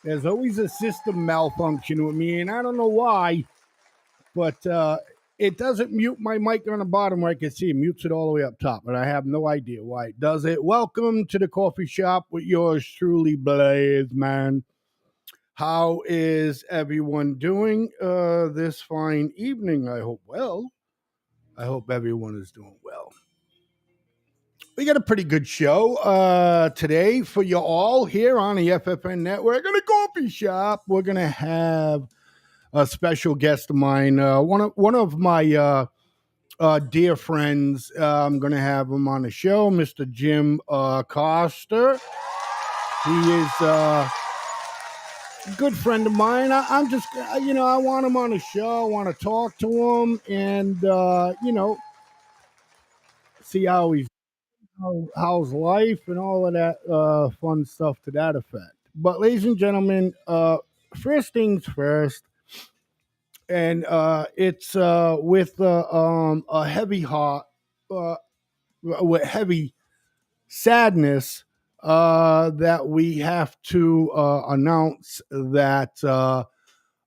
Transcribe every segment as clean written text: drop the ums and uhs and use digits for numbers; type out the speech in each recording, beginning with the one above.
There's always a system malfunction with me, and I don't know why, but it doesn't mute my mic on the bottom where I can see. It mutes it all the way up top, but I have no idea why it does it. Welcome to the coffee shop with yours truly, Blaze Man. How is everyone doing this fine evening? I hope well. I hope everyone is doing well. We got a pretty good show today for you all here on the FFN network in the coffee shop. We're gonna have a special guest of mine, one of my dear friends. I'm gonna have him on the show, Mr. Jim Coster. He is a good friend of mine. I'm just, I want him on the show. I want to talk to him and see how's life and all of that fun stuff to that effect. But ladies and gentlemen, first things first, and it's with a heavy heart, uh, with heavy sadness, that we have to announce that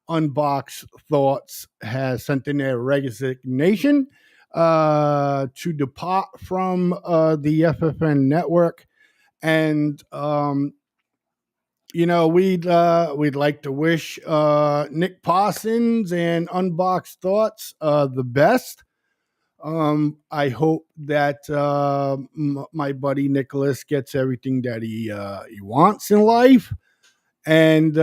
Unbox Thoughts has sent in their resignation to depart from the FFN network. And we'd like to wish Nick Parsons and Unboxed Thoughts the best. I hope that my buddy Nicholas gets everything that he wants in life, and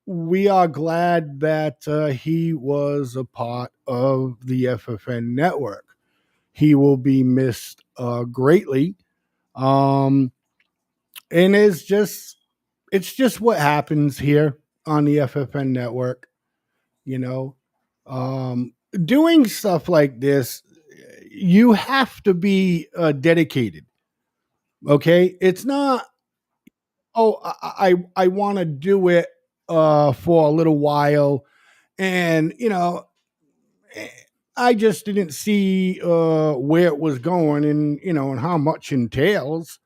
we are glad that he was a part of the FFN network. He will be missed greatly, and it's just what happens here on the FFN network. You know, doing stuff like this, you have to be dedicated. Okay, it's not. Oh, I want to do it for a little while, and I just didn't see where it was going, and and how much entails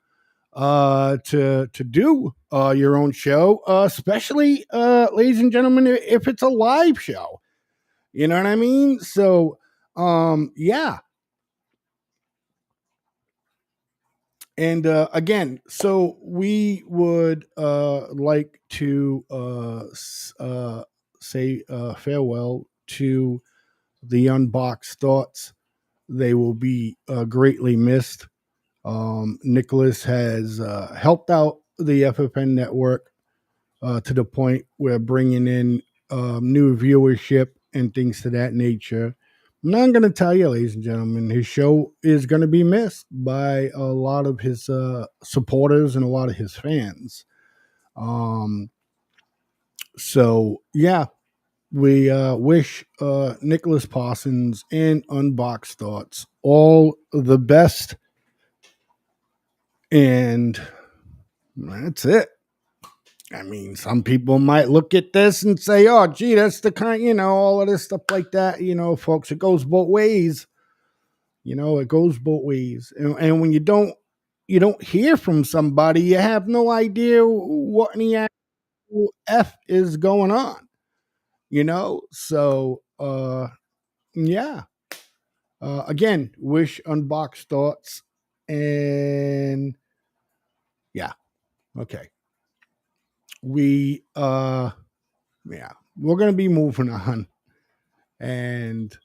to do your own show, especially ladies and gentlemen, if it's a live show. You know what I mean? So, yeah. And again, we would like to say farewell to the Unboxed Thoughts. They will be greatly missed. Nicholas has helped out the FFN network to the point where bringing in new viewership and things to that nature. I'm not going to tell you, ladies and gentlemen, his show is going to be missed by a lot of his supporters and a lot of his fans. Um, so, yeah, we wish Nicholas Parsons and Unboxed Thoughts all the best. And that's it. I mean, some people might look at this and say, "Oh, gee, that's the kind," all of this stuff like that. Folks, it goes both ways. It goes both ways. And when you don't hear from somebody, you have no idea what in the actual f is going on. So yeah. Again, wish Unboxed Thoughts, and yeah, okay. We yeah, we're gonna be moving on, and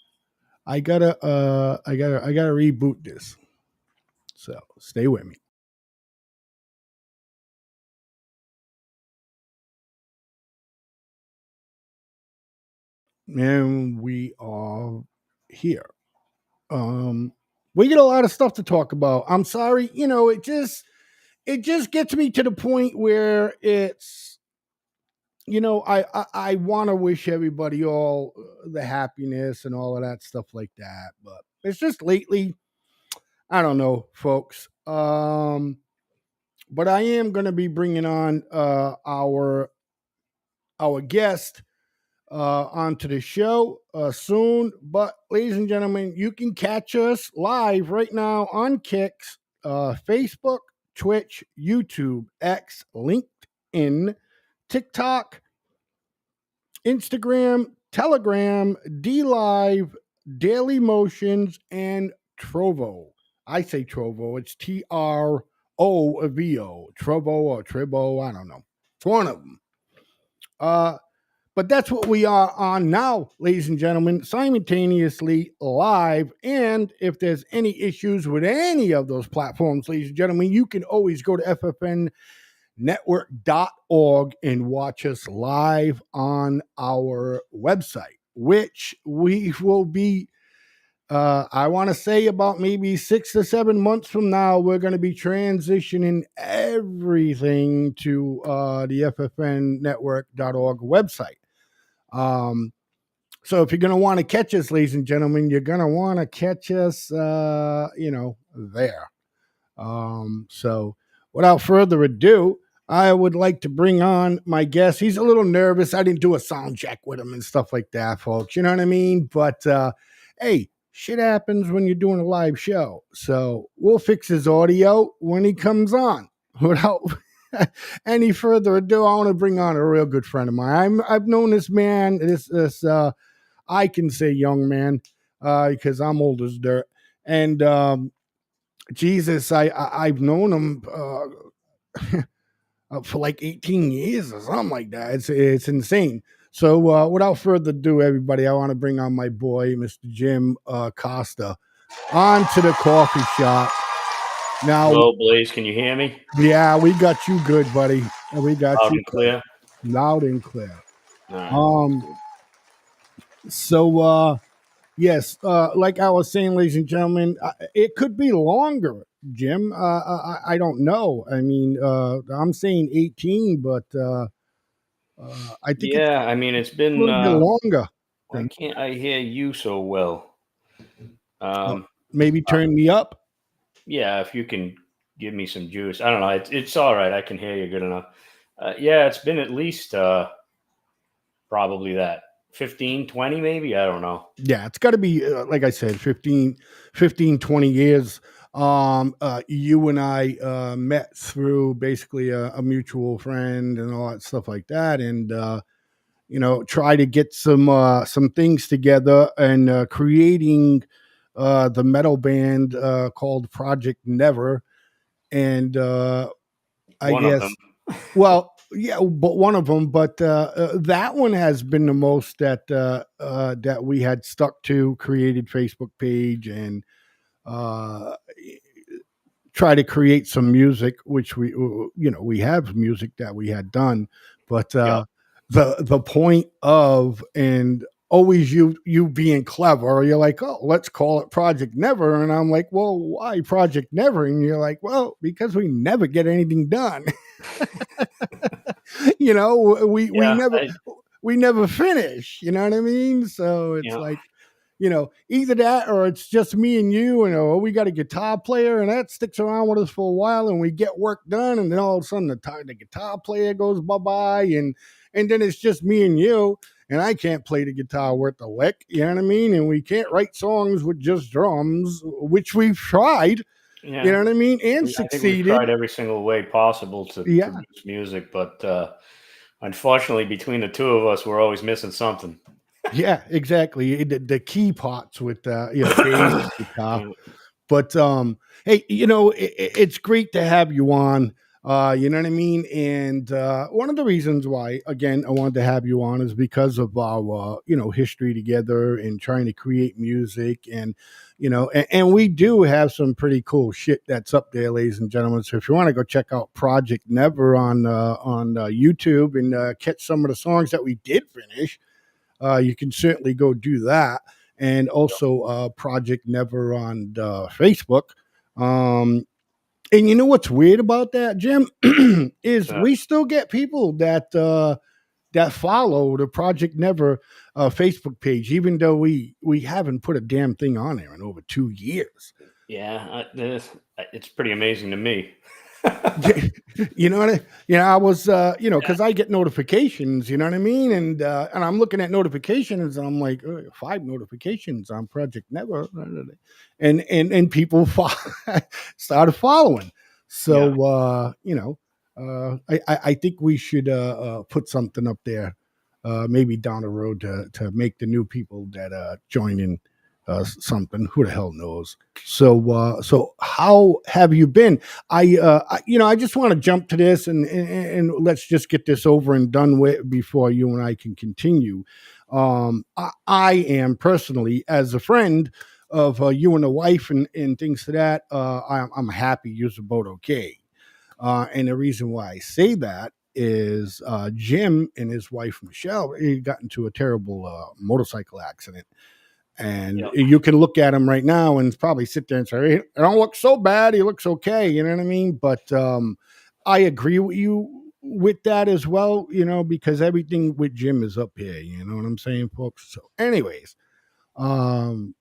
I gotta reboot this. So stay with me. And we are here. Um we get a lot of stuff to talk about. I'm sorry, it just gets me to the point where it's I want to wish everybody all the happiness and all of that stuff like that, but it's just lately, I don't know, folks. But I am going to be bringing on our guest onto the show soon. But ladies and gentlemen, you can catch us live right now on Kicks, Facebook, Twitch, YouTube, X, LinkedIn, TikTok, Instagram, Telegram, D Live, Daily Motions, and Trovo. I say Trovo. It's Trovo, Trovo or Tribo. I don't know. It's one of them. But that's what we are on now, ladies and gentlemen, simultaneously live. And if there's any issues with any of those platforms, ladies and gentlemen, you can always go to ffnnetwork.org and watch us live on our website, which we will be. I want to say about maybe 6 to 7 months from now, we're going to be transitioning everything to the FFNnetwork.org website. So if you're going to want to catch us, ladies and gentlemen, you're going to want to catch us, there. So without further ado, I would like to bring on my guest. He's a little nervous. I didn't do a sound check with him and stuff like that, folks. You know what I mean? But, hey, shit happens when you're doing a live show. So we'll fix his audio when he comes on. Without any further ado, I want to bring on a real good friend of mine. I've known this man, this I can say young man, because I'm old as dirt. And Jesus, I've known him for like 18 years or something like that. It's insane. So without further ado, everybody, I want to bring on my boy, Mr. Jim Costa, onto the coffee shop. Now, hello, Blaze. Can you hear me? Yeah, we got you good, buddy. We got Loud you and clear. loud and clear. All right. So yes, like I was saying, ladies and gentlemen, it could be longer, Jim. I don't know. I mean, I'm saying 18, but I think it's I mean, it's a been. little bit longer. Why can't I hear you so well? Maybe turn me up. Yeah, if you can give me some juice. I don't know. It's all right. I can hear you good enough. Yeah, it's been at least probably that 15, 20 maybe. I don't know. Yeah, it's got to be, like I said, 15, 20 years. You and I met through basically a mutual friend and all that stuff like that. And, try to get some things together and creating the metal band called Project Never. And I One of guess, them. well, yeah, but one of them. But that one has been the most that we had stuck to. Created Facebook page and uh, try to create some music, which we have music that we had done, but Yep. the point of and always you being clever, you're like, oh, let's call it Project Never, and I'm like, well, why Project Never? And you're like, well, because we never get anything done. We Yeah. we never finish. You know what I mean? So it's like, either that or it's just me and you, and we got a guitar player and that sticks around with us for a while and we get work done, and then all of a sudden the guitar player goes bye-bye, and then it's just me and you, and I can't play the guitar worth a lick, you know what I mean? And we can't write songs with just drums, which we've tried, Yeah. you know what I mean, and I think we've succeeded. tried every single way possible to produce music, but unfortunately, between the two of us, we're always missing something. Yeah, exactly. The key parts with bass guitar. But hey, it's great to have you on. You know what I mean? And one of the reasons why, again, I wanted to have you on is because of our history together and trying to create music, and and we do have some pretty cool shit that's up there, ladies and gentlemen. So if you want to go check out Project Never on YouTube and catch some of the songs that we did finish, you can certainly go do that. And also Project Never on Facebook. And you know what's weird about that, Jim, is we still get people that follow the Project Never Facebook page, even though we haven't put a damn thing on there in over 2 years. Yeah, it's pretty amazing to me. You know what I was because I get notifications, you know what I mean, and I'm looking at notifications and I'm like, 5 notifications on Project Never, and people started following. So I think we should put something up there, maybe down the road to make the new people that join in something. Who the hell knows? So how have you been? I just want to jump to this and let's just get this over and done with before you and I can continue. I am personally, as a friend of you and the wife and things to that, I'm happy you're both okay. And the reason why I say that is Jim and his wife Michelle, he got into a terrible motorcycle accident. And Yep. you can look at him right now and probably sit there and say, "Hey, I don't look so bad. He looks okay." You know what I mean? But I agree with you with that as well, because everything with Jim is up here. You know what I'm saying, folks? So, anyways, um,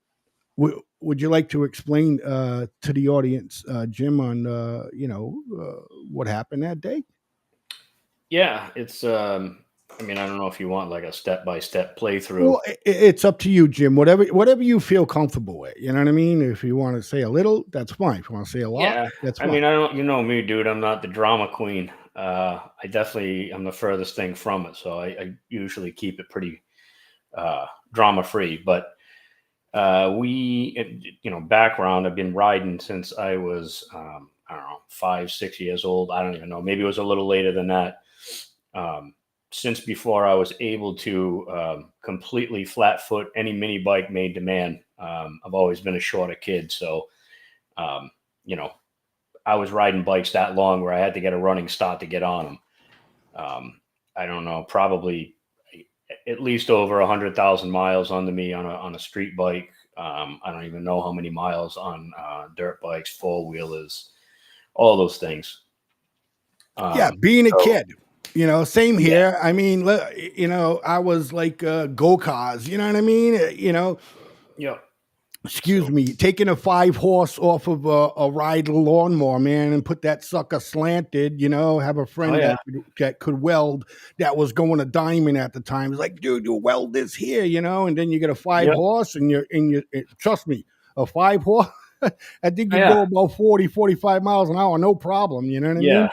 would you like to explain to the audience, Jim, on what happened that day? Yeah, it's I mean, I don't know if you want like a step by step playthrough. Well, it's up to you, Jim. Whatever you feel comfortable with. You know what I mean? If you want to say a little, that's fine. If you want to say a lot, Yeah, that's I fine. mean, I don't, you know me, dude. I'm not the drama queen. I definitely am the furthest thing from it. So I usually keep it pretty drama free. But background. I've been riding since I was I don't know 5, 6 years old. I don't even know. Maybe it was a little later than that. Um, since before I was able to completely flat foot any mini bike made to man. I've always been a shorter kid, so um, you know I was riding bikes that long where I had to get a running start to get on them. I don't know, probably at least over 100,000 miles under me on a street bike. I don't even know how many miles on dirt bikes, four wheelers, all those things. Yeah, Um, being a so kid, same yeah, here. I mean, I was like go cars. You know what I mean? yeah, Excuse so me, taking a 5 horse off of a ride lawnmower, man, and put that sucker slanted. Have a oh friend yeah, that could weld, that was going a diamond at the time. It's like, dude, you weld this here, and then you get a five yeah, horse, and trust me, a 5 horse, I think you go yeah, about 40, 45 miles an hour, no problem. You know what I yeah. mean?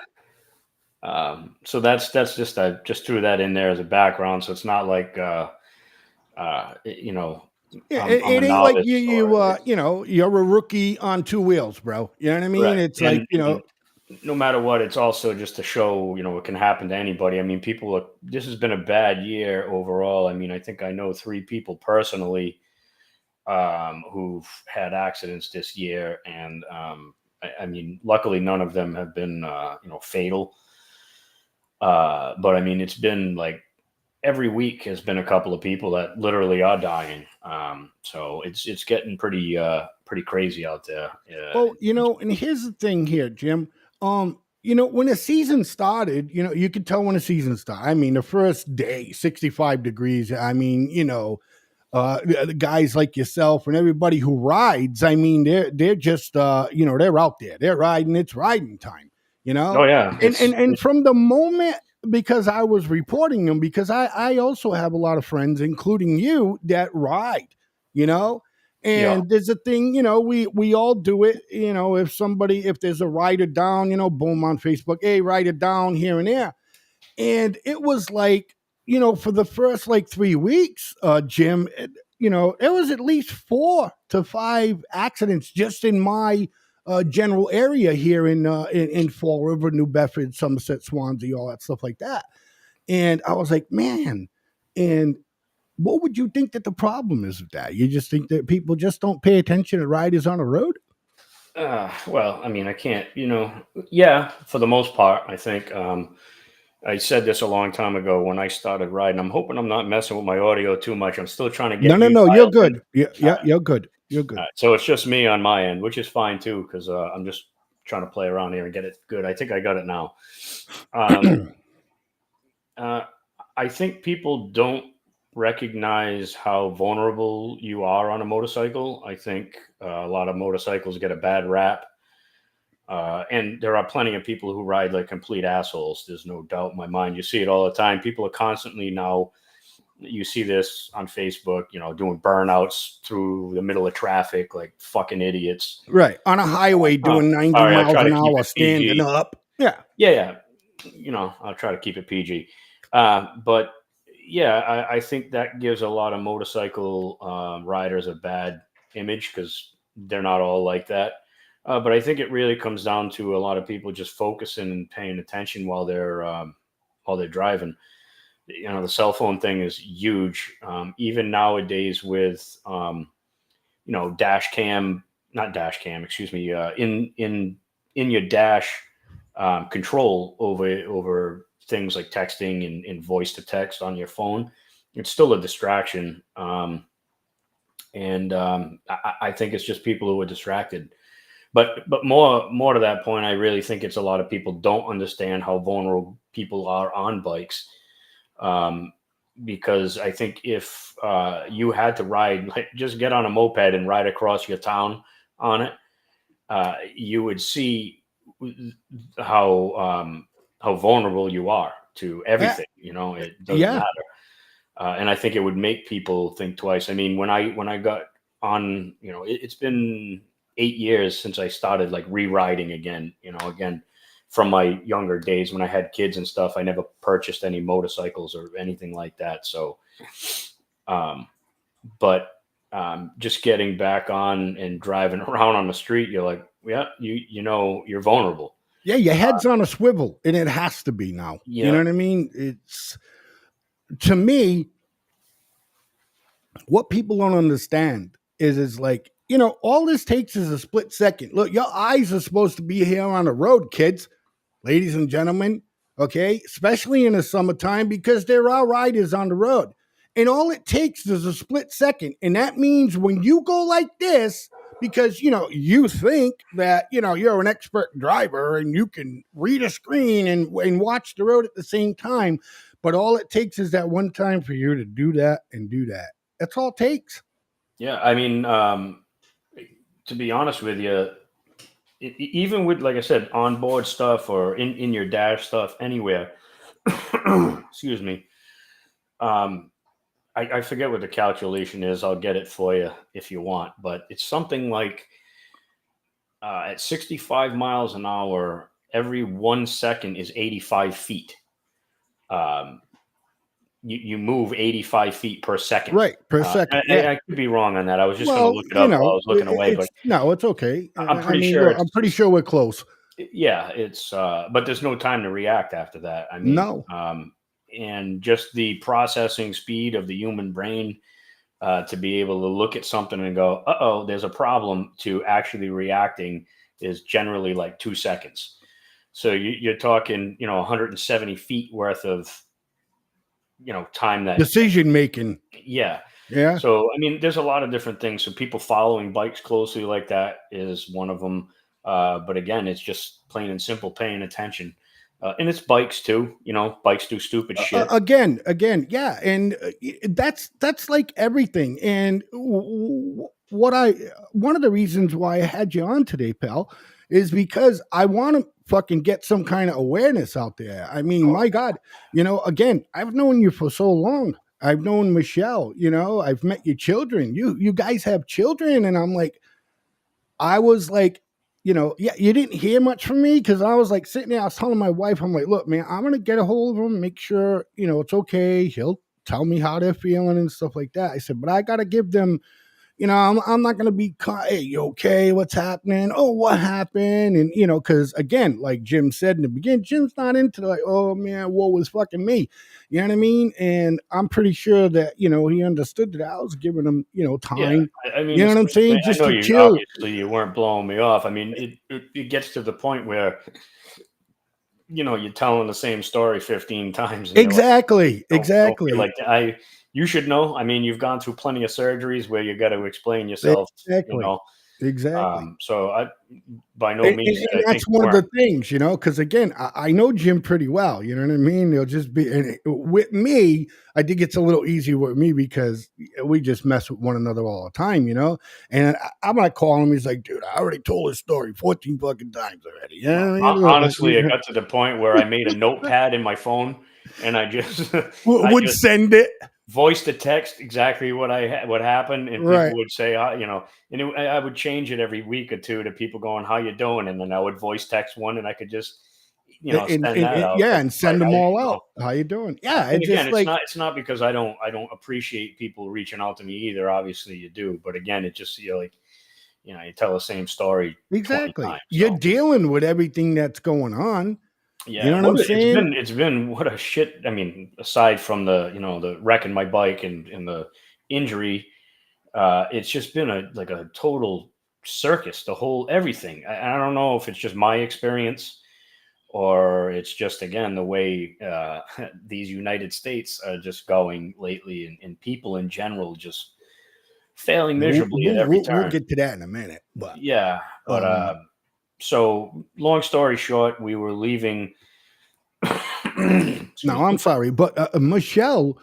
So that's just I just threw that in there as a background. So it's not like you know Yeah, I'm a it ain't like novice or it's you're a rookie on two wheels, bro. You know what I mean? right. It's like, And no matter what, it's also just to show, it can happen to anybody. I mean, this has been a bad year overall. I mean, I think I know three people personally who've had accidents this year. And I mean, luckily, none of them have been, fatal. But I mean, it's been like every week has been a couple of people that literally are dying. So it's getting pretty crazy out there. well, and here's the thing here, Jim. When the season started, you could tell when the season started. I mean, the first day, 65 degrees. I mean, the guys like yourself and everybody who rides, I mean, they're just they're out there, they're riding, it's riding time, you Oh know yeah, and from the moment, because I was reporting them, because I also have a lot of friends, including you, that ride, you know yeah, and there's a thing, we all do it, if there's a rider down, boom, on Facebook, hey, rider down here and there. And it was like, for the first like 3 weeks, Jim, it was at least 4 to 5 accidents just in my general area here in Fall River, New Bedford, Somerset, Swansea, all that stuff like that. And I was like, man. And what would you think that the problem is with that? You just think that people just don't pay attention to riders on the road? well, I mean, I can't, yeah, for the most part, I think. I said this a long time ago when I started riding. I'm hoping I'm not messing with my audio too much. I'm still trying to No, get no, you no. You're dialed in. good. Yeah, All yeah, right. you're good. You're All good. right. So it's just me on my end, which is fine too, because I'm just trying to play around here and get it good. I think I got it now. Um, uh, I think people don't recognize how vulnerable you are on a motorcycle. I think a lot of motorcycles get a bad rap. And there are plenty of people who ride like complete assholes. There's no doubt in my mind. You see it all the time. People are constantly now, you see this on Facebook, doing burnouts through the middle of traffic like fucking idiots. Right. On a highway doing 90 Sorry, I miles try to an keep hour it standing PG. up. Yeah. Yeah, yeah. I'll try to keep it PG. But yeah, I think that gives a lot of motorcycle riders a bad image because they're not all like that. But I think it really comes down to a lot of people just focusing and paying attention while they're driving. The cell phone thing is huge. Even nowadays with dash cam, not dash cam, excuse me, in your dash control over things like texting and voice to text on your phone. It's still a distraction, and I think it's just people who are distracted. But more to that point, I really think it's a lot of people don't understand how vulnerable people are on bikes. Um, because I think if you had to ride, like, just get on a moped and ride across your town on it, you would see how vulnerable you are to Uh, everything. It doesn't yeah. matter, and I think it would make people think twice. I mean, when I got on, it's been 8 years since I started like re-riding again. Again from my younger days when I had kids and stuff. I never purchased any motorcycles or anything like that. So, um, but just getting back on and driving around on the street, you're like, yeah, you're vulnerable. Yeah, your head's on a swivel, and it has to be now. You know Yeah, what I mean? It's to me, what people don't understand is like, all this takes is a split second. Look, your eyes are supposed to be here on the road, kids, ladies and gentlemen, okay? Especially in the summertime because there are riders on the road. And all it takes is a split second. And that means when you go like this, because you think that you're an expert driver and you can read a screen and watch the road at the same time, but all it takes is that one time for you to do that and do that. That's all it takes. yeah. I mean, to be honest with you, even with, like I said, onboard stuff or in your dash stuff anywhere. Excuse me. Um, I forget what the calculation is. I'll get it for you if you want, but it's something like at 65 miles an hour, every 1 second is 85 feet. Um, you move 85 feet per second. Right, per I, second. I, Yeah. I could be wrong on that. I was just going to Well, look it up while I was looking away, but it's no, it's okay. I'm I pretty mean, sure look, it's, I'm pretty sure we're close. yeah, it's, but there's no time to react after that. I mean, No, and just the processing speed of the human brain to be able to look at something and go, oh, there's a problem, to actually reacting is generally like 2 seconds. So you're talking, 170 feet worth of, time that, decision making. yeah. Yeah. So, I mean, there's a lot of different things. So people following bikes closely like that is one of them. But again, it's just plain and simple paying attention. And it's bikes too. Bikes do stupid shit. Again, yeah, and that's like everything. And what I one of the reasons why I had you on today, pal, is because I want to fucking get some kind of awareness out there. I mean, my God, again, I've known you for so long. I've known Michelle. I've met your children. You guys have children, and I'm like, I was like, yeah, you didn't hear much from me because I was like sitting there. I was telling my wife, I'm like, look, man, I'm gonna get a hold of him, make sure it's okay. He'll tell me how they're feeling and stuff like that. I said, but I gotta give them I'm not going to be, hey, you okay? What's happening? Oh, what happened? And, because again, like Jim said in the beginning, Jim's not into like, oh man, woe was fucking me. You know what I mean? And I'm pretty sure that, he understood that I was giving him, Yeah, time. I mean, You know what I'm saying? I Just know to you chill. obviously you weren't blowing me off. I mean, it gets to the point where you're telling the same story 15 times, and you're like, Exactly. don't feel Exactly. like you should know. I mean, you've gone through plenty of surgeries where you got to explain yourself. You Exactly. know, Exactly. so I by no And means did I that's think you one of weren't. the things, because again, I know Jim pretty well. You know what I mean? They'll just be with me. I think it's a little easier with me because we just mess with one another all the time, And I'm not calling him. He's like, dude, I already told his story 14 fucking times already. You know what I Honestly, it mean? got to the point where I made a notepad in my phone, and I just Would send it voice to text exactly what happened, and people right. would say, and I would change it every week or two to people going, "How you doing?" And then I would voice text one, and I could just, send that out. yeah, Like, and send them all out. How you doing? Yeah, and it's again, just like it's not because I don't appreciate people reaching out to me either. Obviously, you do, but again, it just like you tell the same story 20 exactly. times. You're So dealing with everything that's going on. You know yeah, what I'm it's saying? been what a shit. I mean, aside from the wrecking my bike and the injury, it's just been a total circus. The whole everything. I don't know if it's just my experience or it's just again the way these United States are just going lately, and people in general just failing miserably at every We'll turn. get to that in a minute, but Yeah, but um, so long story short, we were leaving. no, Excuse I'm me. sorry, but Michelle,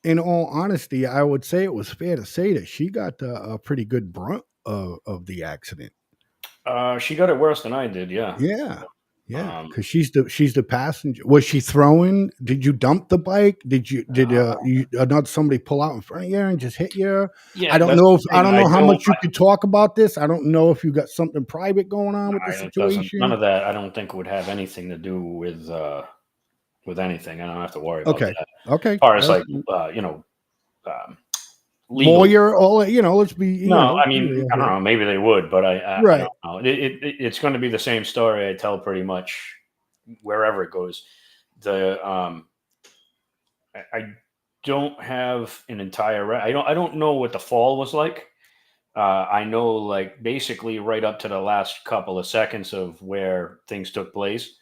in all honesty, I would say it was fair to say that she got a pretty good brunt of the accident. She got it worse than I did. Yeah. Yeah. Yeah, Um, because she's the passenger. Was she throwing? Did you dump the bike? Not somebody pull out in front of you and just hit you? yeah, that's the I thing. don't know how much you could talk about this. I don't know if you got something private going on with the It doesn't. None situation. of that. I don't think would have anything to do with anything. I don't have to worry about Okay, that. As okay, far as like um, legal. lawyer. All let's be No, I mean real I don't here. know. Maybe they would, but I Right, don't know. It's going to be the same story I tell pretty much wherever it goes. The I don't have an entire. I don't know what the fall was like. I know like basically right up to the last couple of seconds of where things took place.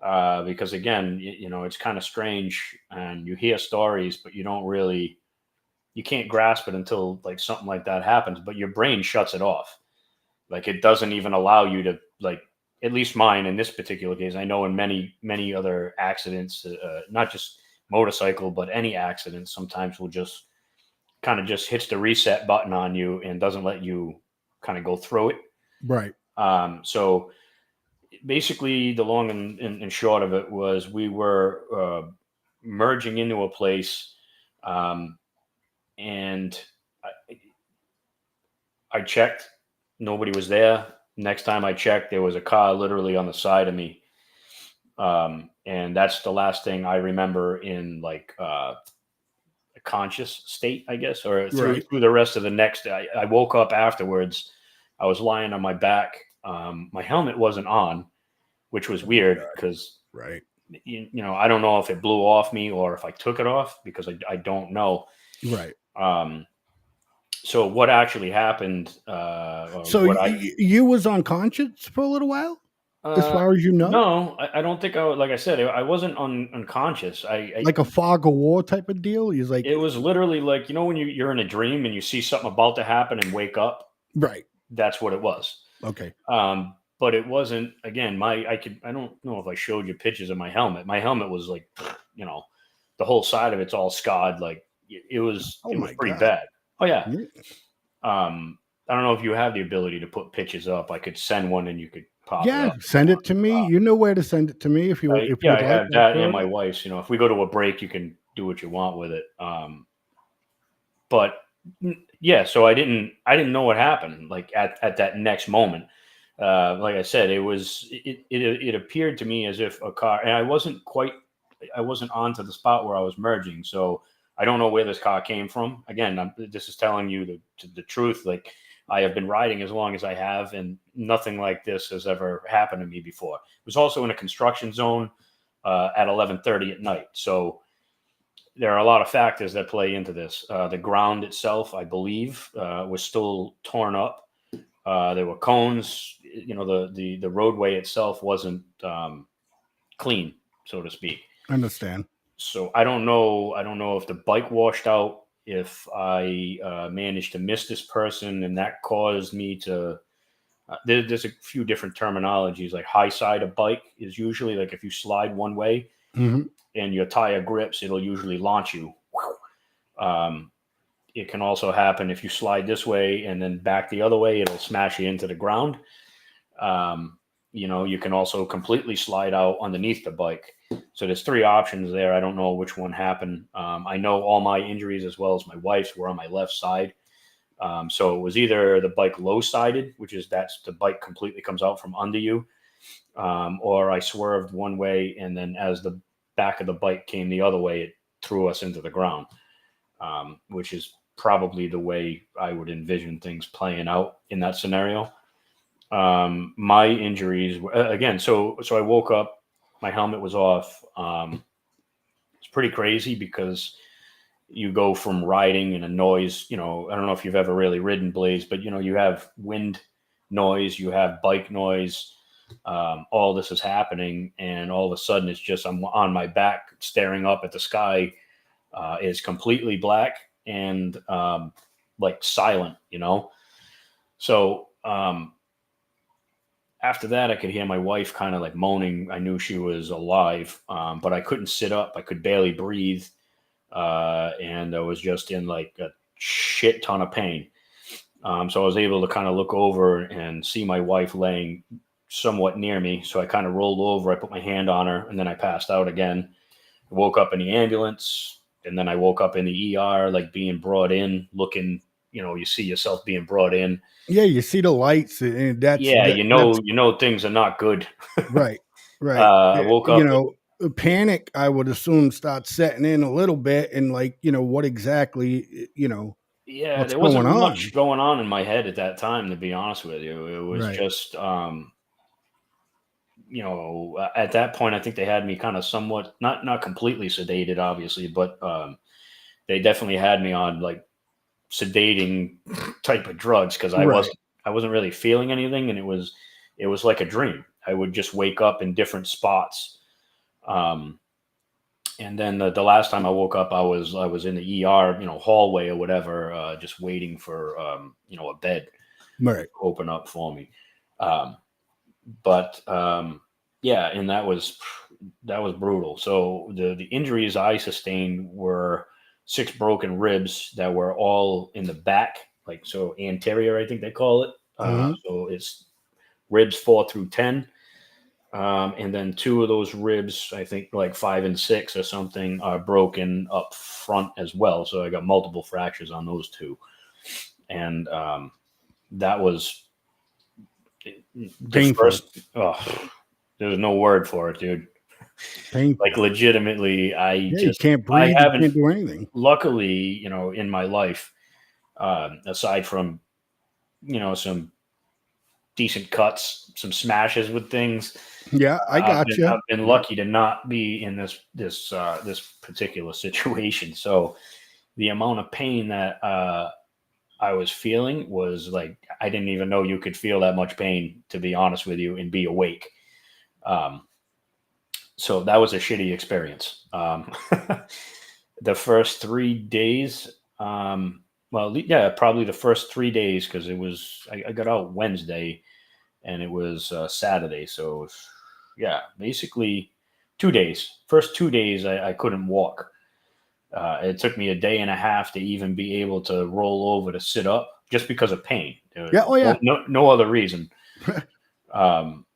Because again, it's kind of strange, and you hear stories, but you can't grasp it until like something like that happens. But your brain shuts it off. Like it doesn't even allow you to like. At least mine in this particular case, I know in many other accidents, not just motorcycle, but any accident, sometimes will just kind of just hits the reset button on you and doesn't let you kind of go through it. right. So basically, the long and short of it was we were merging into a place, um, and I checked. Nobody was there. Next time I checked, there was a car literally on the side of me. And that's the last thing I remember in like a conscious state, I guess, or Right. through the rest of the next day. I woke up afterwards. I was lying on my back. My helmet wasn't on, which was Oh my weird god. because Right. I don't know if it blew off me or if I took it off because I don't know. Right. Um, so what actually happened? So What I you was unconscious for a little while, as far as you know, no, I don't think I like I said I wasn't unconscious. like a fog of war type of deal. He's like, It was literally like when you're in a dream and you see something about to happen and wake up. right. That's what it was. Okay. But it wasn't. Again, I don't know if I showed you pictures of my helmet. My helmet was like, you know, the whole side of it's all scarred. Like Oh it was my pretty god. bad. Oh yeah. Yeah. I don't know if you have the ability to put pictures up. I could send one and you could pop it Yeah, up if you send want. it to me. You know where to send it to me if you Yeah, would I like. have I'll that and throw my it. wife's. If we go to a break, you can do what you want with it. But yeah, so I didn't know what happened. Like at that next moment, like I said, it appeared to me as if a car, and I wasn't onto the spot where I was merging, so I don't know where this car came from. Again, this is telling you the truth. Like I have been riding as long as I have, and nothing like this has ever happened to me before. It was also in a construction zone at 11:30 at night, so there are a lot of factors that play into this. The ground itself, I believe, was still torn up. There were cones. The roadway itself wasn't clean, so to speak. Understand. So I don't know. I don't know if the bike washed out, if I managed to miss this person, and that caused me to. There's a few different terminologies. Like high side of bike is usually like if you slide one way Hmm. and your tire grips, it'll usually launch you. Um, it can also happen if you slide this way and then back the other way, it'll smash you into the ground. Um, you can also completely slide out underneath the bike. So there's three options there. I don't know which one happened. I know all my injuries as well as my wife's were on my left side. So it was either the bike low sided, which is that's the bike completely comes out from under you, or I swerved one way, and then as the back of the bike came the other way, it threw us into the ground, which is probably the way I would envision things playing out in that scenario. My injuries again. So I woke up, my helmet was off. It's pretty crazy because you go from riding and a noise. I don't know if you've ever really ridden, Blaze, but you have wind noise, you have bike noise. All this is happening, and all of a sudden, it's just I'm on my back, staring up at the sky. Is completely black and like silent. So after that, I could hear my wife kind of like moaning. I knew she was alive, but I couldn't sit up. I could barely breathe, and I was just in like a shit ton of pain. So I was able to kind of look over and see my wife laying somewhat near me. So I kind of rolled over. I put my hand on her, and then I passed out again. I woke up in the ambulance, and then I woke up in the ER, like being brought in, looking. You see yourself being brought in. Yeah, you see the lights, and Yeah, that's things are not good. right, right. I woke up. Panic, I would assume, starts setting in a little bit, and like, what exactly, Yeah, what's there going wasn't much on. going on in my head at that time, to be honest with you. It was Right. just, at that point, I think they had me kind of somewhat, not completely sedated, obviously, but they definitely had me on like sedating type of drugs because I Right. wasn't really feeling anything, and it was like a dream. I would just wake up in different spots. Um, and then the last time I woke up, I was in the ER, hallway or whatever, just waiting for a bed Right. to open up for me. Um, but yeah, and that was brutal. So the injuries I sustained were 6 broken ribs that were all in the back, like so anterior, I think they call it. Hmm. So it's ribs 4 through 10. And then 2 of those ribs, I think like 5 and 6 or something, are broken up front as well. So I got multiple fractures on those two. And that was the Painful. first. Oh, there's no word for it, dude. Like Painful. legitimately, I Yeah, you just, can't I breathe. You haven't, can't do anything. luckily, in my life, aside from, some decent cuts, some smashes with things. Yeah, I I've been gotcha. I've been lucky to not be in this particular situation. So the amount of pain that I was feeling was like I didn't even know you could feel that much pain, to be honest with you, and be awake. Um, so that was a shitty experience. The first 3 days, well, yeah, probably the first 3 days because I got out Wednesday and it was Saturday. So yeah, basically 2 days. First 2 days, I couldn't walk. It took me a day and a half to even be able to roll over to sit up just because of pain. Yeah. Oh yeah. No other reason. Um,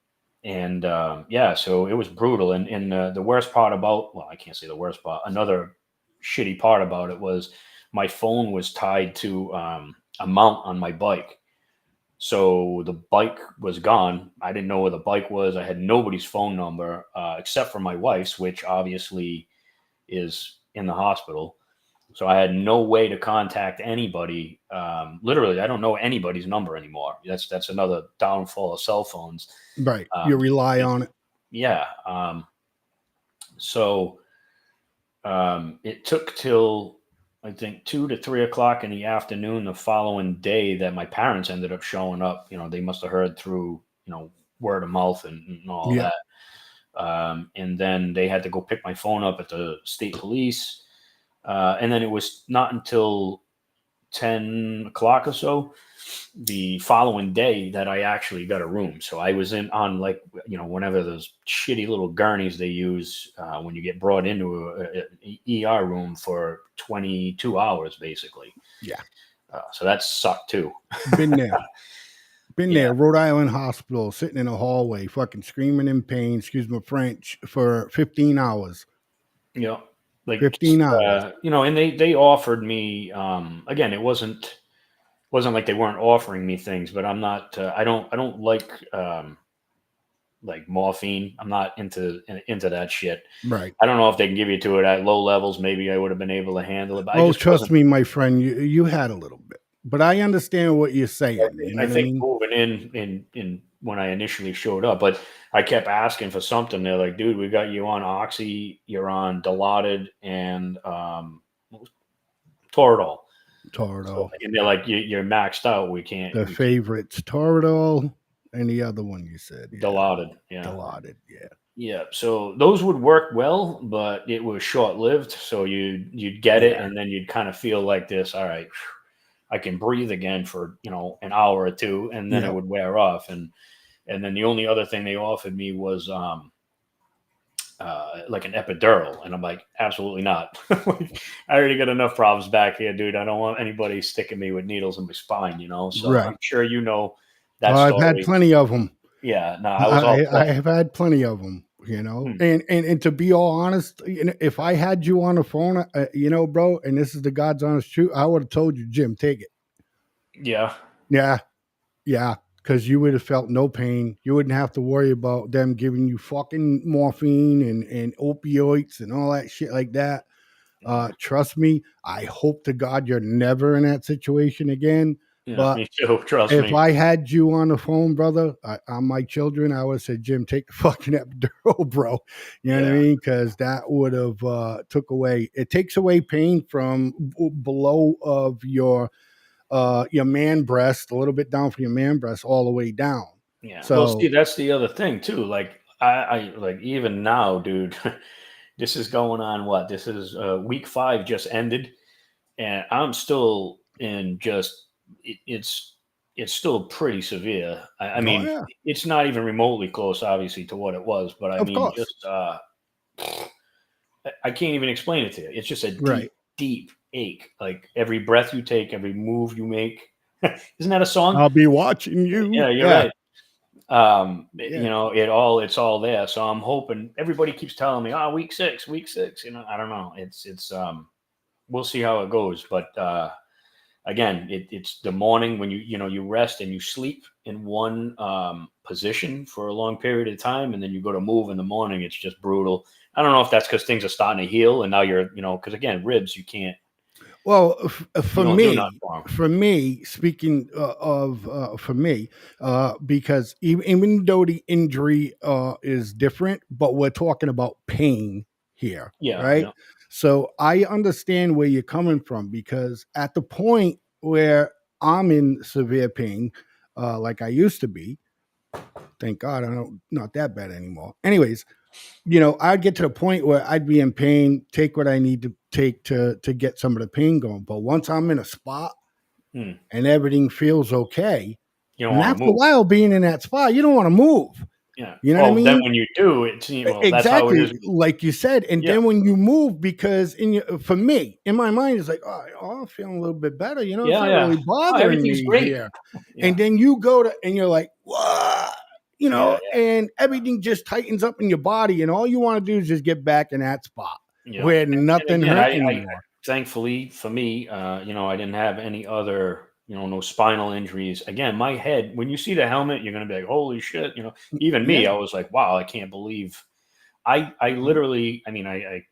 and yeah, so it was brutal. And the worst part about, well, I can't say the worst part. Another shitty part about it was my phone was tied to a mount on my bike. So the bike was gone. I didn't know where the bike was. I had nobody's phone number except for my wife's, which obviously is in the hospital. So I had no way to contact anybody. Literally, I don't know anybody's number anymore. That's another downfall of cell phones. Right. You Um, rely it- on it. yeah. So it took till I think 2 to 3 o'clock in the afternoon the following day that my parents ended up showing up. They must have heard through word of mouth and all Yeah. that. And then they had to go pick my phone up at the state police. And then it was not until 10 o'clock or so the following day that I actually got a room. So I was in on like whenever those shitty little gurneys they use when you get brought into a ER room for 22 hours basically. Yeah. So that sucked too. Been there. Been Yeah, there. Rhode Island Hospital, sitting in a hallway, fucking screaming in pain. Excuse my French, for 15 hours. you know, like 15 hours. and they offered me again. It wasn't like they weren't offering me things, but I'm not. I don't like like morphine. I'm not into that shit. Right. I don't know if they can give you to it at low levels. Maybe I would have been able to handle it, but I Oh, just trust wasn't. me, my friend, you had a little bit, but I understand what you're saying. You know I what I think mean? moving in when I initially showed up, but I kept asking for something. They're like, dude, we got you on Oxy, you're on Dilaudid and what was- Toradol. So, Toradol, and they're like, you're maxed out. the We can't favorites, Toradol, and the other one you said, yeah, Dilaudid. Yeah. Dilaudid, yeah, Yeah, so those would work well, but it was short lived. So you'd get it, yeah, and then you'd kind of feel like this. All right, I can breathe again for an hour or two, and then it yeah. would wear off. And then the only other thing they offered me was like an epidural, and I'm like, absolutely not. Like, I already got enough problems back here, dude. I don't want anybody sticking me with needles in my spine, So I'm Right. sure you know Oh, that I've had story. plenty of them. Yeah, no, I was all I set. have had plenty of them, Hmm. and to be all honest, if I had you on the phone, bro, and this is the God's honest truth, I would have told you, Jim, take it. Yeah, Yeah, yeah, because you would have felt no pain. You wouldn't have to worry about them giving you fucking morphine and opioids and all that shit like that. Trust me, I hope to God you're never in that situation again. yeah, But me too. Trust if me. I had you on the phone, brother, on my children, I would have said, Jim, take the fucking epidural, bro. You know what I Yeah. mean? Because that would have took away. It takes away pain from below of your man breast, a little bit down from your man breast, all the way down. Yeah. Well, see, So, that's the other thing too. Like I like even now, dude, this is going on what? This is week 5 just ended, and I'm still in just it's still pretty severe. I oh mean, yeah, it's not even remotely close, obviously, to what it was, but I of mean, course, just I can't even explain it to you. It's just a right. deep, deep ache. Like every breath you take, every move you make. Isn't that a song? I'll be watching you. Yeah, you're Yeah, right. yeah. It's all there. So I'm hoping everybody keeps telling me, oh, week 6, week 6. I don't know. It's we'll see how it goes. But again, it's the morning when you rest and you sleep in one position for a long period of time, and then you go to move in the morning. It's just brutal. I don't know if that's because things are starting to heal, and now because again, ribs Well, you don't do nothing for them. for me, speaking of for me, because even though the injury is different, but we're talking about pain here, Yeah, right? yeah, So I understand where you're coming from because at the point where I'm in severe pain, like I used to be, thank God I don't not that bad anymore. Anyways, I'd get to the point where I'd be in pain, take what I need to take to get some of the pain going. But once I'm in a spot Hmm. and everything feels okay, You don't and want to after a move. while being in that spot, you don't want to move. Yeah. You know what I Well, then mean? when you do, well, that's how it is. Exactly, like you said. And Yeah, then when you move, because for me, in my mind, it's like, oh, I'm feeling a little bit better. It's yeah, not yeah. really Oh, bothering everything's me great. here. And Yeah, then you go to, and you're like, what? yeah, And everything just tightens up in your body, and all you want to do is just get back in that spot yeah. where And nothing again, hurt I anymore. thankfully for me, I didn't have any other, no spinal injuries. Again, my head, when you see the helmet, you're gonna be like, holy shit. Even me, Yeah. I was like, wow, I can't believe. I literally, I mean, I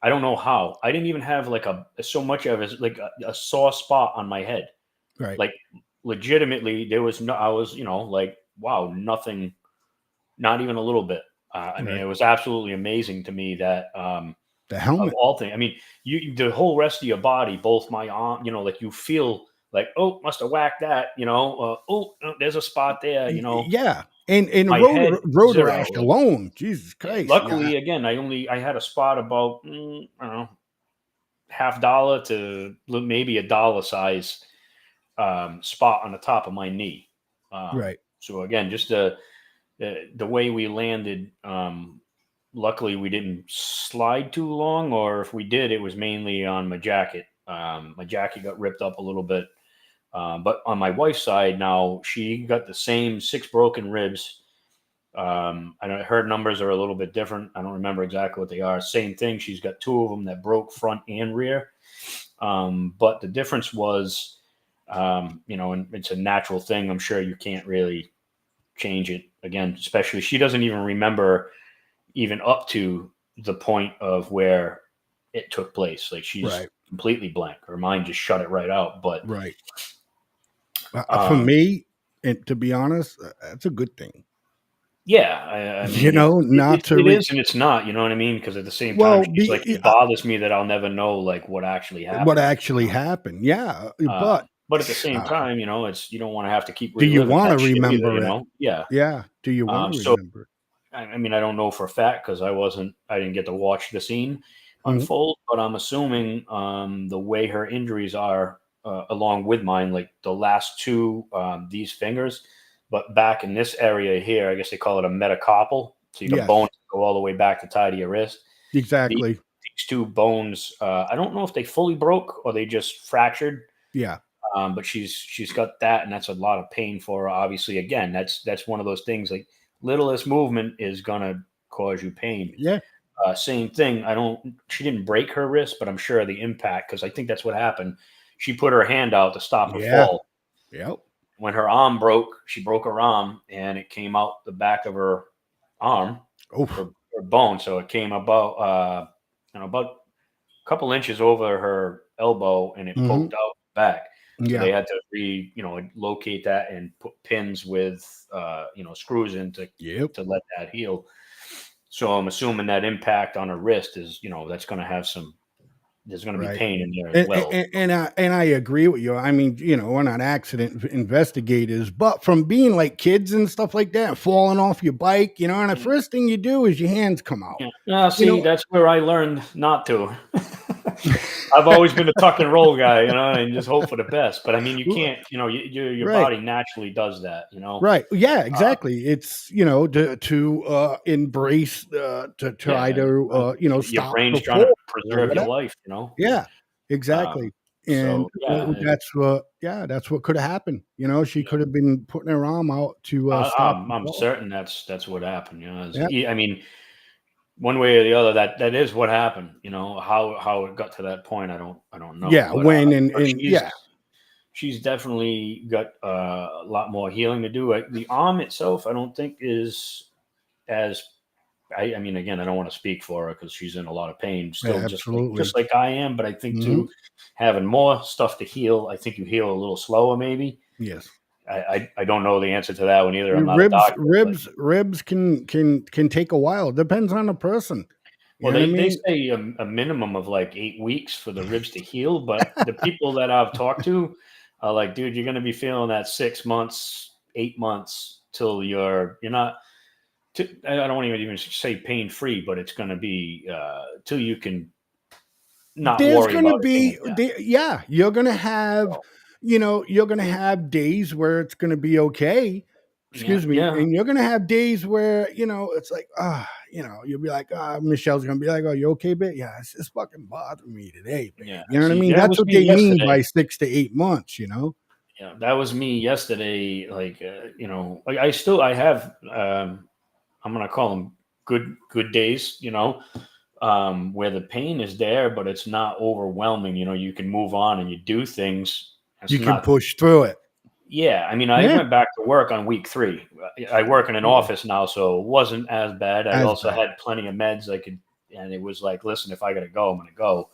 don't know how. I didn't even have like so much of it, like a sore spot on my head. Right. Like legitimately, there was no. I was, like, wow, nothing, not even a little bit. I mean, it Right. was absolutely amazing to me that The of helmet. all things. I mean, the whole rest of your body, both my arm, like you feel like, oh, must have whacked that, there's a spot there, Yeah. And my head road zero. rash Like, alone. Jesus yeah, Christ. Yeah. luckily, again, I had a spot about I don't know, $half to maybe $1 size spot on the top of my knee. Right. So again, just the way we landed. Luckily, we didn't slide too long, or if we did, it was mainly on my jacket. My jacket got ripped up a little bit, but on my wife's side now, she got the same 6 broken ribs. I know her numbers are a little bit different. I don't remember exactly what they are. Same thing. She's got 2 of them that broke front and rear. But the difference was, and it's a natural thing. I'm sure you can't really change it again. Especially she doesn't even remember even up to the point of where it took place. Like she's Right. completely blank. Her mind just shut it right out. But Right. For um, me, and to be honest, that's a good thing. yeah, I You mean, know, not to it is and it's not. You know what I mean? Because at the same time, well, she's like, it bothers me that I'll never know like what actually what happened. actually happened. Yeah, but But at the same uh, time, it's you don't want to have to keep do you reliving want that to shit either. remember it? Yeah. Yeah. Do you want to So remember it? I mean, I don't know for a fact because I didn't get to watch the scene Mhm. unfold, but I'm assuming the way her injuries are, along with mine, like the last two, these fingers, but back in this area here, I guess they call it a metacarpal. So you got Yes, bones that go all the way back to tie to your wrist. The, exactly. these two bones, I don't know if they fully broke or they just fractured. Yeah. But she's got that, and that's a lot of pain for her. Obviously, again, that's one of those things like littlest movement is gonna cause you pain. Yeah. Same thing. I don't. She didn't break her wrist, but I'm sure the impact because I think that's what happened. She put her hand out to stop her Yeah. fall. Yep. When her arm broke, she broke her arm, and it came out the back of her arm, Oh. her bone. So it came about a couple inches over her elbow, and it Hmm. poked out back. So Yeah. they had to locate that and put pins with screws in Yep. to let that heal. So I'm assuming that impact on her wrist is that's going to have there's going to be Right. pain in there as well. And I agree with you. I mean, we're not accident investigators, but from being like kids and stuff like that, falling off your bike, and the first thing you do is your hands come out. Yeah. Now, You see, know, that's where I learned not to. I've always been a tuck and roll guy, and just hope for the best. But I mean, you can't, your right. body naturally does that. Right. Yeah, Uh, exactly. It's, to embrace, to try yeah, to, your stop the brain's trying to fall or preserve your whatever. life. Yeah, Um, exactly. And so yeah, that's what could have happened. She could have been putting her arm out to stop the I'm fall. certain that's what happened. Yeah. I mean, one way or the other, that is what happened. How it got to that point, I don't know. Yeah. But When but and yeah, she's definitely got a lot more healing to do. The arm itself, I don't think is as I mean, again, I don't want to speak for her because she's in a lot of pain, yeah, still, absolutely. just like I am. But I think Hmm. too, having more stuff to heal, I think you heal a little slower, maybe. Yes. I don't know the answer to that one either. I'm Your not a ribs, doctor, but ribs, ribs can take a while. Depends on the person. You well, know what I they mean? say a minimum of like 8 weeks for the ribs to heal. But the people that I've talked to are like, dude, you're going to be feeling that 6 months, 8 months till you're not. I don't want to even say pain free, but it's going to be till you can not There's worry gonna about it be being yeah. yeah, you're gonna have, So, you're gonna have days where it's gonna be okay. yeah, Excuse me, yeah, and you're gonna have days where it's like you'll be like, Michelle's gonna be like, "Oh, you okay, babe? Yeah, it's just fucking bothering me today, yeah. babe." You know what I See, mean? that That's was what me they mean yesterday. by 6 to 8 months. Yeah, that was me yesterday. Like, I have. I'm gonna call them good days. Where the pain is there, but it's not overwhelming. You can move on and you do things. It's You can not. push through it. Yeah, I mean, I Yeah, went back to work on week 3. I work in an yeah, office now, so it wasn't as bad. I as also bad. had plenty of meds I could, and it was like, listen, if I gotta go, I'm gonna go.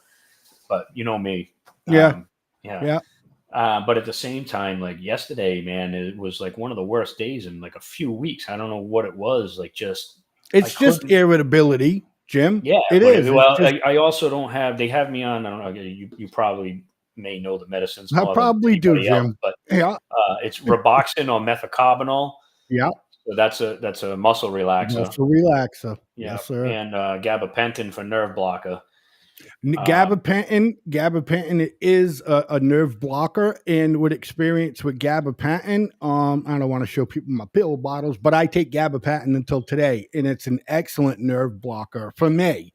But you know me, Yeah, yeah. yeah. But at the same time, like yesterday, man, it was like one of the worst days in like a few weeks. I don't know what it was. Like, just I It's just couldn't. irritability, Jim. Yeah, It but is. It's well, just I also don't have. They have me on. I don't know. You probably may know the medicines I more than probably do, anybody else, Jim. but Yeah, it's Roboxin or methocarbamol. yeah. So that's a muscle relaxer. Muscle relaxer. Yeah, Yes, sir. and gabapentin for nerve blocker. Um, Gabapentin is a nerve blocker, and with experience with gabapentin, I don't want to show people my pill bottles, but I take gabapentin until today, and it's an excellent nerve blocker for me.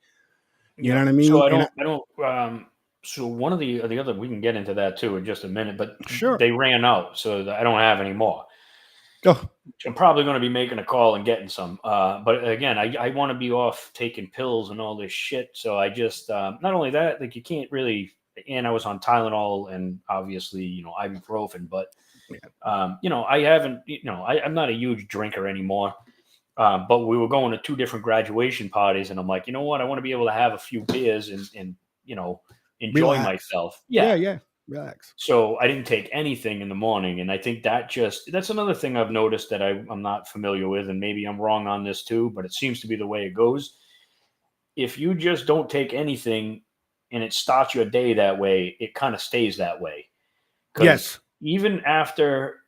You know yeah. what I So mean? I And don't. I don't. So one of the other we can get into that too in just a minute, but sure. they ran out, so I don't have any more. Oh, I'm probably going to be making a call and getting some. But again, I want to be off taking pills and all this shit. So I just not only that, like you can't really. and I was on Tylenol and obviously, ibuprofen. But Yeah. I haven't, I'm not a huge drinker anymore. But we were going to two different graduation parties, and I'm like, you know what? I want to be able to have a few beers and enjoy Relax. myself. Yeah, Yeah. yeah. Relax. So I didn't take anything in the morning, and I think that's another thing I've noticed that I'm not familiar with, and maybe I'm wrong on this too, but it seems to be the way it goes. If you just don't take anything and it starts your day that way, it kind of stays that way. Because Yes. even after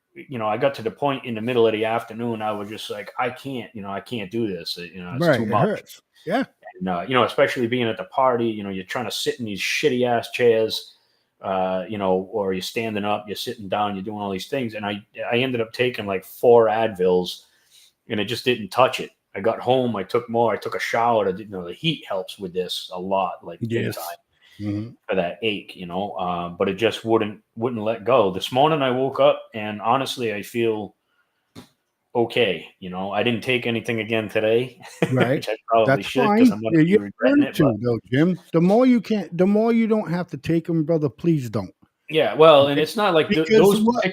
I got to the point in the middle of the afternoon, I was just like, I can't do this. It's too Right. It much. hurts. Yeah. And especially being at the party, you're trying to sit in these shitty ass chairs, or you're standing up, you're sitting down, you're doing all these things, and I ended up taking like 4 Advils, and it just didn't touch it. I got home, I took more, I took a shower. The heat helps with this a lot, like big time Yes. Hmm. for that ache, but it just wouldn't let go. This morning I woke up and honestly I feel okay. I didn't take anything again today, Right. which I probably That's should because fine. I'm going Yeah, to be you regretting learn it. But to though, Jim. The more you can't, the more you don't have to take them, brother. Please don't. yeah, well, and Okay? it's not like Because what?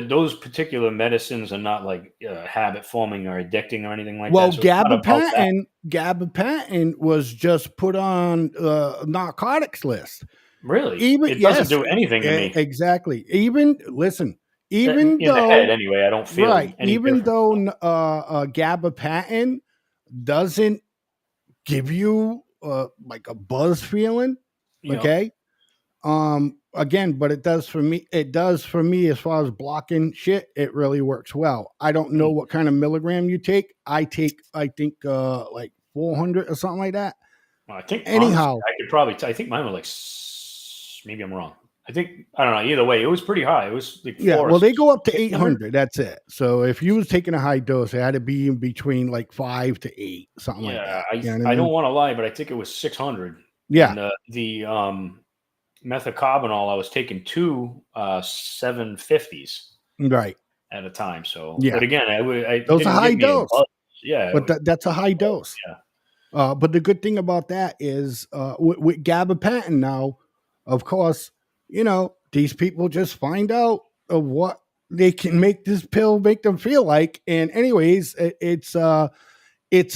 those particular medicines are not like habit forming or addicting or anything like that. Well, So it's not about that. gabapentin was just put on narcotics list. Really, Even it doesn't yes, do anything to me. exactly. Even listen, even In the head, though anyway. I don't feel right, any even different. though gabapentin doesn't give you like a buzz feeling, Yep. okay? Again, but it does for me as far as blocking shit. It really works well. I don't know Mm. what kind of milligram you take. I think like 400 or something like that. Well, I think honestly, Anyhow, I could probably. I think mine was like. Maybe I'm wrong. I don't know. Either way, it was pretty high. It was like yeah, four or well, they go up to 600. 800. That's it. So if you was taking a high dose, it had to be in between like 5 to 8, something like Yeah, that. I You know what I I mean? don't want to lie, but I think it was 600. Yeah, And the methocarbamol, I was taking two 750s right. at a time. So, Yeah, but again, I those are didn't give high me a dose, buzz. Yeah, it but was. that's a high dose. Yeah, But the good thing about that is with gabapentin now, of course, these people just find out of what they can make this pill make them feel like. And anyways, it's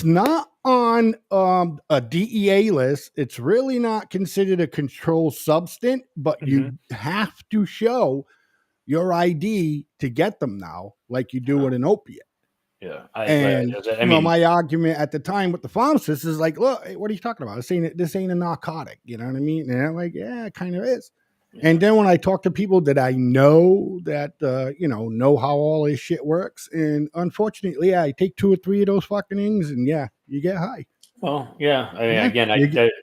not on a DEA list. It's really not considered a controlled substance, but hmm, you have to show your ID to get them now, like you do with an opiate. yeah. And I mean, my argument at the time with the pharmacist is like, look, what are you talking about? This ain't a narcotic. You know what I mean? And I'm like, yeah, it kind of is. yeah. And then when I talk to people that I know that know how all this shit works, and unfortunately, yeah, I take 2 or 3 of those fucking things, and yeah, you get high. Well, yeah. I mean, Yeah, again, you get, that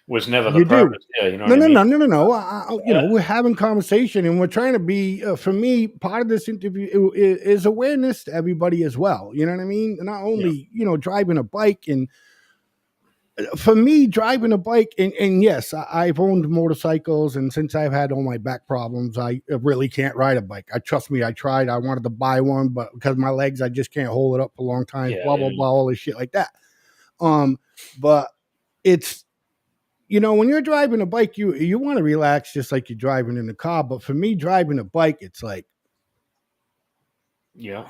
was never the you do. purpose. Yeah, you know what No, I no, mean. no, no, no, no. Yeah, We're having conversation, and we're trying to be. For me, part of this interview is awareness to everybody as well. You know what I mean? Not yeah, only driving a bike, and for me, driving a bike, and yes, I've owned motorcycles, and since I've had all my back problems, I really can't ride a bike. I trust me, I tried. I wanted to buy one, but because my legs, I just can't hold it up for long times. yeah. Blah blah blah, all this shit like that. But it's when you're driving a bike, you want to relax just like you're driving in a car. But for me, driving a bike, it's like, Yeah.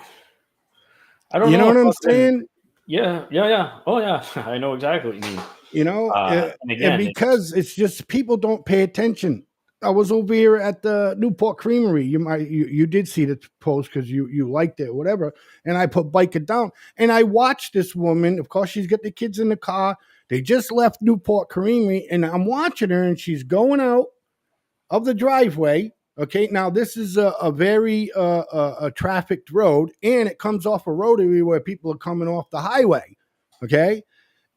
I don't you know know if what I'm I've been. saying? Yeah, yeah, yeah. Oh, yeah. I know exactly what you mean. And And again, it's because it's just people don't pay attention. I was over here at the Newport Creamery. You did see the post because you liked it, or whatever. And I put bike it down, and I watched this woman. Of course, she's got the kids in the car. They just left Newport Creamery, and I'm watching her, and she's going out of the driveway. Okay, now this is a very a trafficked road, and it comes off a rotary where people are coming off the highway. Okay,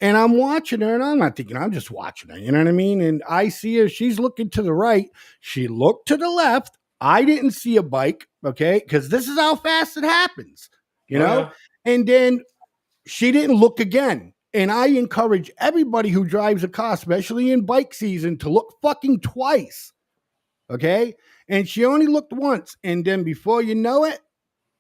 and I'm watching her, and I'm not thinking, I'm just watching her. You know what I mean? And I see her. She's looking to the right. She looked to the left. I didn't see a bike. Okay, because this is how fast it happens. You oh know, yeah, and then she didn't look again. And I encourage everybody who drives a car, especially in bike season, to look fucking twice. Okay. And she only looked once. And then before you know it,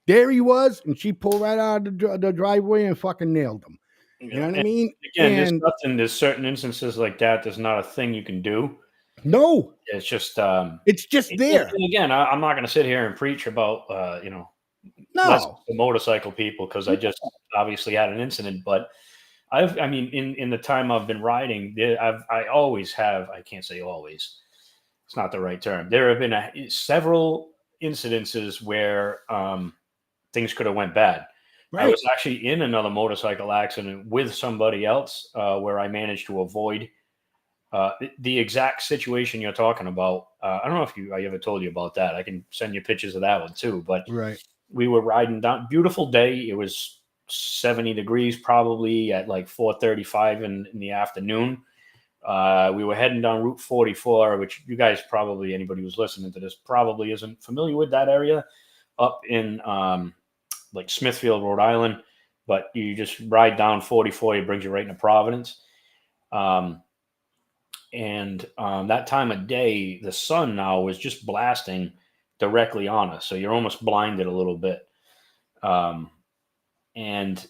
there he was. And she pulled right out of the driveway and fucking nailed him. You yeah. know what I And mean? again, And there's certain instances like that. There's not a thing you can do. No, It's just, it's just there. and again, I'm not going to sit here and preach about, lessons No. to motorcycle people because I just obviously had an incident. But I mean, in the time I've been riding, I always have. I can't say always. It's not the right term. There have been several incidences where things could have went bad. I Right. was actually in another motorcycle accident with somebody else where I managed to avoid the exact situation you're talking about. I don't know if I ever told you about that. I can send you pictures of that one too. But Right. we were riding down. Beautiful day. It was 70 degrees probably at like 4:35 in the afternoon. We were heading down Route 44, which you guys probably, anybody who's listening to this, probably isn't familiar with that area up in like Smithfield, Rhode Island. But you just ride down 44, it brings you right into Providence. Um, and that time of day, the sun now was just blasting directly on us. So you're almost blinded a little bit. Um, and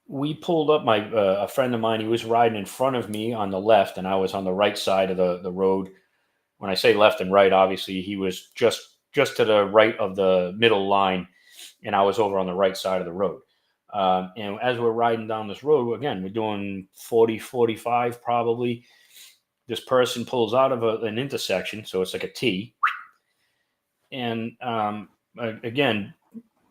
we pulled up a friend of mine. He was riding in front of me on the left, and I was on the right side of the road. When I say left and right, obviously he was just to the right of the middle line, and I was over on the right side of the road. And as we're riding down this road, again, we're doing 40, 45 probably. This person pulls out of an intersection, so it's like a T. And again,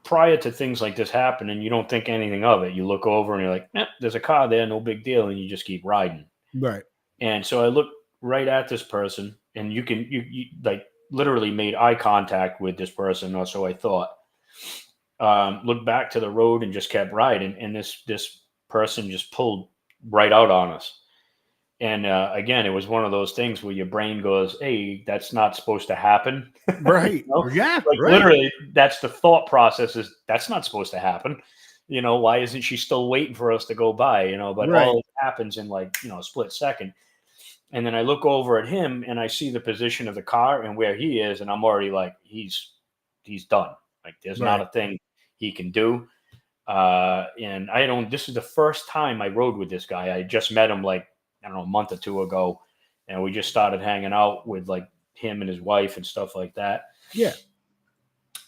prior to things like this happening, you don't think anything of it. You look over and you're like, there's a car there, no big deal, and you just keep riding. Right. And so I looked right at this person, and you like literally made eye contact with this person, or so I thought. Looked back to the road and just kept riding, and this person just pulled right out on us. And again, it was one of those things where your brain goes, "Hey, that's not supposed to happen." Right. Yeah. Like Right. literally, that's the thought process is that's not supposed to happen. Why isn't she still waiting for us to go by? But Right. all happens in like a split second. And then I look over at him and I see the position of the car and where he is, and I'm already like, he's done. Like there's not Right. a thing he can do. And I don't. This is the first time I rode with this guy. I just met him like I don't know a month or two ago, and we just started hanging out with like him and his wife and stuff like that. Yeah.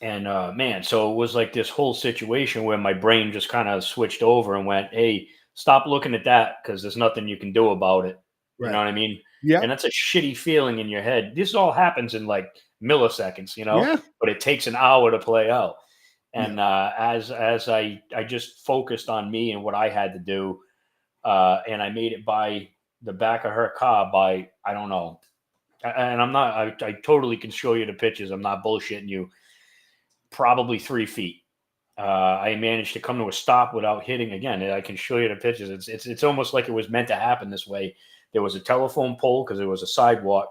And man, so it was like this whole situation where my brain just kind of switched over and went, "Hey, stop looking at that because there's nothing you can do about it." You know Right. what I mean? And Yep. that's a shitty feeling in your head. This all happens in like milliseconds, Yeah. but it takes an hour to play out. Yeah. And as I just focused on me and what I had to do, and I made it by the back of her car by I don't know, and I'm not. I totally can show you the pictures. I'm not bullshitting you. Probably 3 feet. I managed to come to a stop without hitting again. I can show you the pictures. It's almost like it was meant to happen this way. There was a telephone pole because there was a sidewalk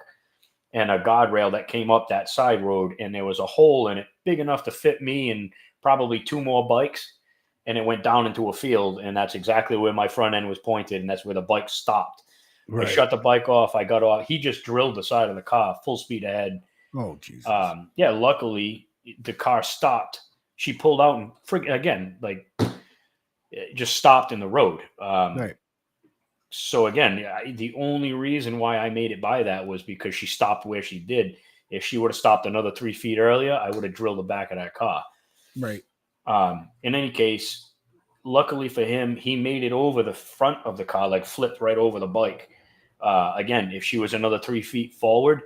and a guardrail that came up that side road, and there was a hole in it big enough to fit me and probably two more bikes. And it went down into a field, and that's exactly where my front end was pointed, and that's where the bike stopped. I Right. shut the bike off. I got off. He just drilled the side of the car full speed ahead. Oh Jesus. Yeah, luckily the car stopped. She pulled out and again, like it just stopped in the road. Right. So again, the only reason why I made it by that was because she stopped where she did. If she would have stopped another 3 feet earlier, I would have drilled the back of that car. Right. In any case, luckily for him, he made it over the front of the car, like flipped right over the bike. Again, if she was another 3 feet forward,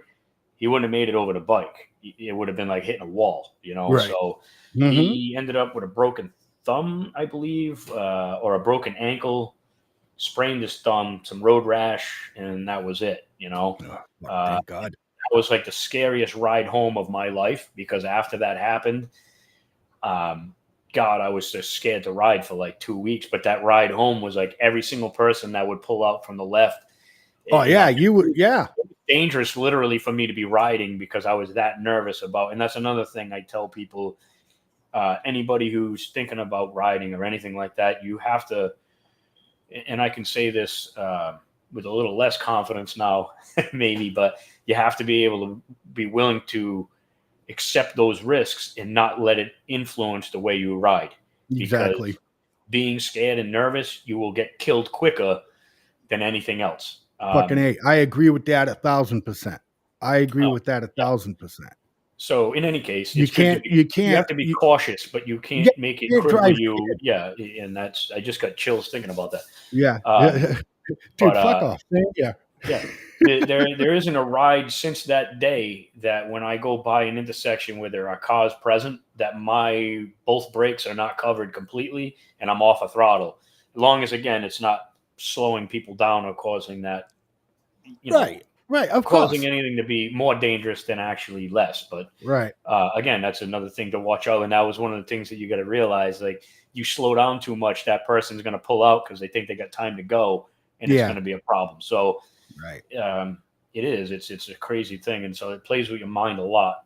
he wouldn't have made it over the bike. It would have been like hitting a wall. Right. So Mm-hmm. he ended up with a broken thumb, I believe, or a broken ankle, sprained his thumb, some road rash, and that was it. Oh, thank God. That was like the scariest ride home of my life because after that happened, God, I was just scared to ride for like 2 weeks. But that ride home was like every single person that would pull out from the left. Oh yeah, you would. Yeah. It was dangerous literally for me to be riding because I was that nervous about. And that's another thing I tell people, anybody who's thinking about riding or anything like that, you have to, and I can say this with a little less confidence now, maybe, but you have to be able to be willing to accept those risks and not let it influence the way you ride. Because Exactly. being scared and nervous, you will get killed quicker than anything else. Fucking A. I agree with that 1,000%. I agree Oh, with that yeah. 1,000%. So in any case, You it's good to can't, be. you You have can't, to be you, cautious, but you yeah, can't make it you can't cripple drive you. scared. Yeah, and that's. I just got chills thinking about that. Yeah. Um, but Dude, fuck off. Yeah. yeah, there isn't a ride since that day that when I go by an intersection where there are cars present, that my both brakes are not covered completely and I'm off a throttle. As long as again it's not slowing people down or causing that, you know, Right. Right. Of causing course. anything to be more dangerous than actually less. But Right. again, that's another thing to watch out. And that was one of the things that you got to realize. Like you slow down too much, that person's going to pull out because they think they got time to go, and it's Yeah. going to be a problem. So Right. it is. It's a crazy thing, and so it plays with your mind a lot.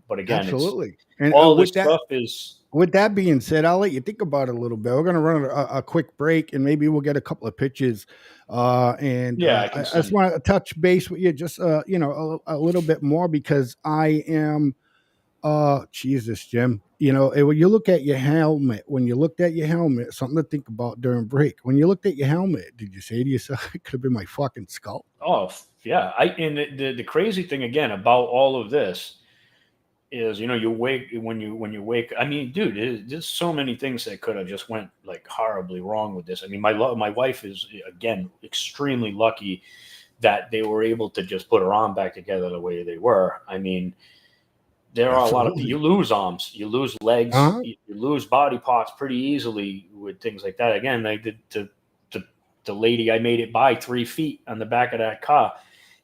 But again, it's Absolutely. And all this with that, stuff is. with that being said, I'll let you think about it a little bit. We're going to run a quick break, and maybe we'll get a couple of pitches. And Yeah, I I can just send. want to touch base with you, just a little bit more, because I am. Jesus, Jim. When you look at your helmet, something to think about during break. When you looked at your helmet, did you say to yourself, "It could have been my fucking skull"? Oh yeah, I and the crazy thing again about all of this is you wake when you wake. I mean, dude, there's so many things that could have just went like horribly wrong with this. I mean, my wife is again extremely lucky that they were able to just put her arm back together the way they were. I mean, there are a lot of you Absolutely. lose arms, you lose legs, Uh-huh. you lose body parts pretty easily with things like that. Again, they did to the lady I made it by 3 feet on the back of that car.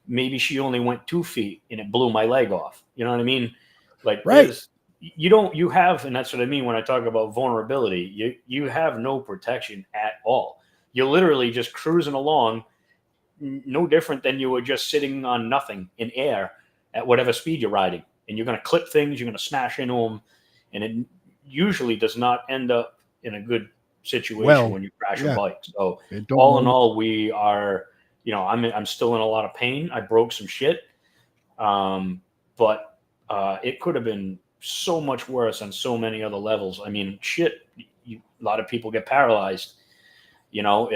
Maybe she only went 2 feet and it blew my leg off. You know what I mean? Like Right. you have, and that's what I mean when I talk about vulnerability. You have no protection at all. You're literally just cruising along, no different than you were just sitting on nothing in air at whatever speed you're riding. And you're going to clip things, you're going to smash into them, and it usually does not end up in a good situation Well, when you crash a yeah. bike. So It don't all in know. all, we are, I'm still in a lot of pain. I broke some shit, but it could have been so much worse on so many other levels. I mean, shit, a lot of people get paralyzed. You know,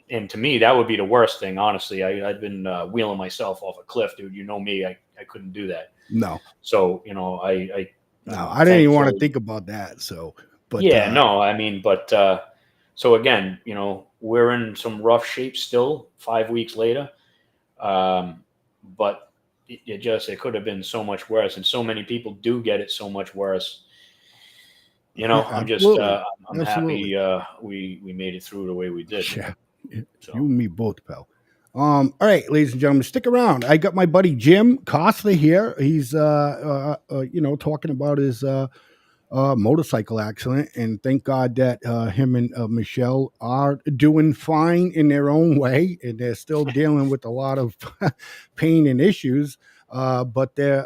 and to me, that would be the worst thing. Honestly, I've been wheeling myself off a cliff, dude. You know me, I couldn't do that. No. So No, I'm I didn't even want to thankful. think about that. So, but Yeah, no, I mean, but so again, we're in some rough shape still. 5 weeks later, um, but it could have been so much worse, and so many people do get it so much worse. I'm just absolutely, I'm absolutely. happy we made it through the way we did. Yeah, you So and me both, pal. All right, ladies and gentlemen, stick around. I got my buddy Jim Costa here. He's talking about his motorcycle accident, and thank God that him and Michelle are doing fine in their own way, and they're still dealing with a lot of pain and issues. But they're,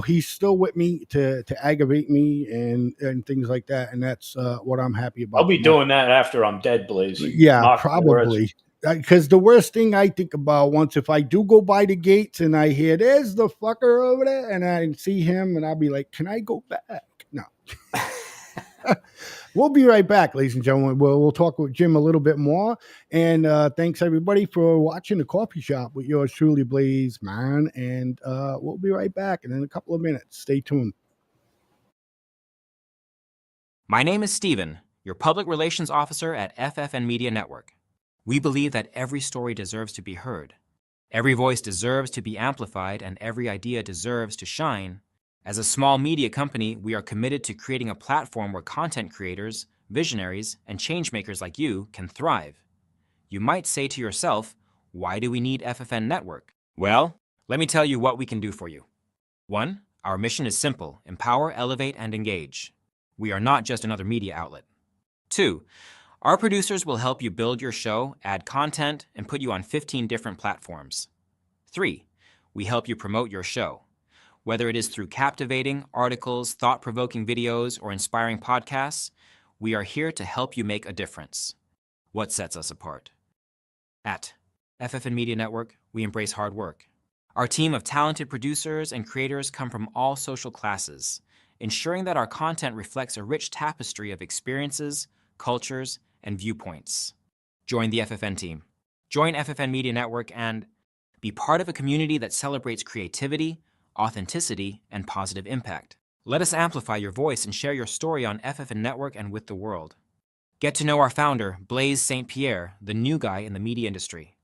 he's still with me to aggravate me and things like that, and that's what I'm happy I'll about be the most. doing that after I'm dead, Blaze. You Yeah, mark my words. probably. Because the worst thing I think about once, if I do go by the gates and I hear there's the fucker over there, and I see him, and I'll be like, "Can I go back?" No. We'll be right back, ladies and gentlemen. We'll talk with Jim a little bit more. And thanks everybody for watching the coffee shop with yours truly, Blaze Man. And we'll be right back in a couple of minutes. Stay tuned. My name is Steven, your public relations officer at FFN Media Network. We believe that every story deserves to be heard. Every voice deserves to be amplified, and every idea deserves to shine. As a small media company, we are committed to creating a platform where content creators, visionaries, and changemakers like you can thrive. You might say to yourself, why do we need FFN Network? Well, let me tell you what we can do for you. 1. Our mission is simple: empower, elevate, and engage. We are not just another media outlet. 2. Our producers will help you build your show, add content, and put you on 15 different platforms. 3. We help you promote your show. Whether it is through captivating articles, thought-provoking videos, or inspiring podcasts, we are here to help you make a difference. What sets us apart? At FFN Media Network, we embrace hard work. Our team of talented producers and creators come from all social classes, ensuring that our content reflects a rich tapestry of experiences, cultures, and viewpoints. Join the FFN team. Join FFN Media Network and be part of a community that celebrates creativity, authenticity, and positive impact. Let us amplify your voice and share your story on FFN Network and with the world. Get to know our founder, Blaise St. Pierre, the new guy in the media industry.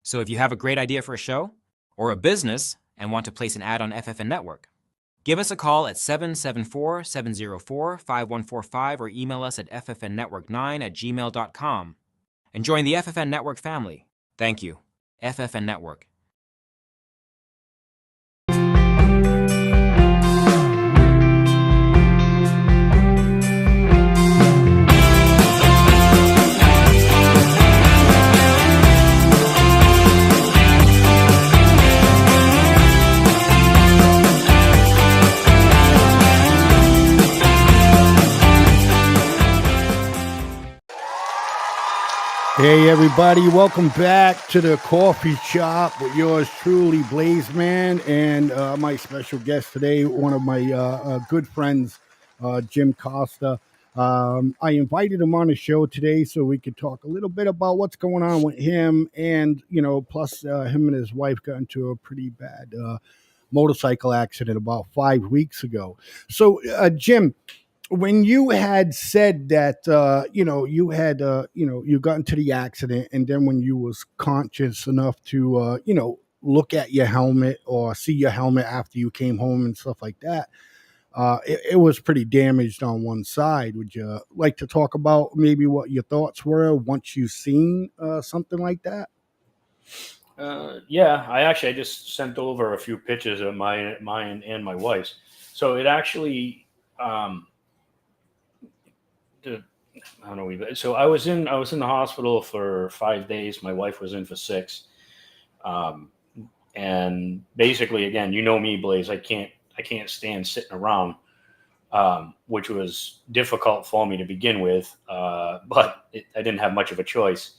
So if you have a great idea for a show or a business and want to place an ad on FFN Network, give us a call at 774-704-5145 or email us at ffnnetwork9@gmail.com and join the FFN Network family. Thank you. FFN Network. Hey everybody, welcome back to the coffee shop with yours truly, Blaze Man, and my special guest today, one of my good friends, Jim Costa. I invited him on the show today so we could talk a little bit about what's going on with him, and plus him and his wife got into a pretty bad motorcycle accident about 5 weeks ago. So, Jim, when you had said that you got into the accident, and then when you was conscious enough to look at your helmet or see your helmet after you came home and stuff like that, it was pretty damaged on one side. Would you like to talk about maybe what your thoughts were once you seen something like that? Yeah, I just sent over a few pictures of mine and my wife's. So it actually, I don't know. So I was in the hospital for 5 days. My wife was in for 6. And basically, again, you know me, Blaze. I can't stand sitting around, which was difficult for me to begin with. But I didn't have much of a choice.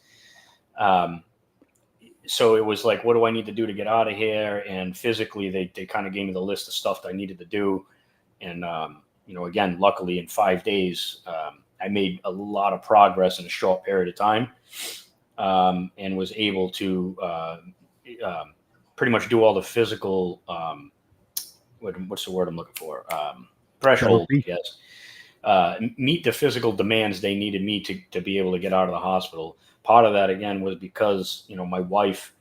So it was like, what do I need to do to get out of here? And physically, they kind of gave me the list of stuff that I needed to do. And again, luckily, in 5 days, I made a lot of progress in a short period of time, and was able to pretty much do all the physical, what's the word I'm looking for? Threshold, yes. Meet the physical demands they needed me to be able to get out of the hospital. Part of that, again, was because, my wife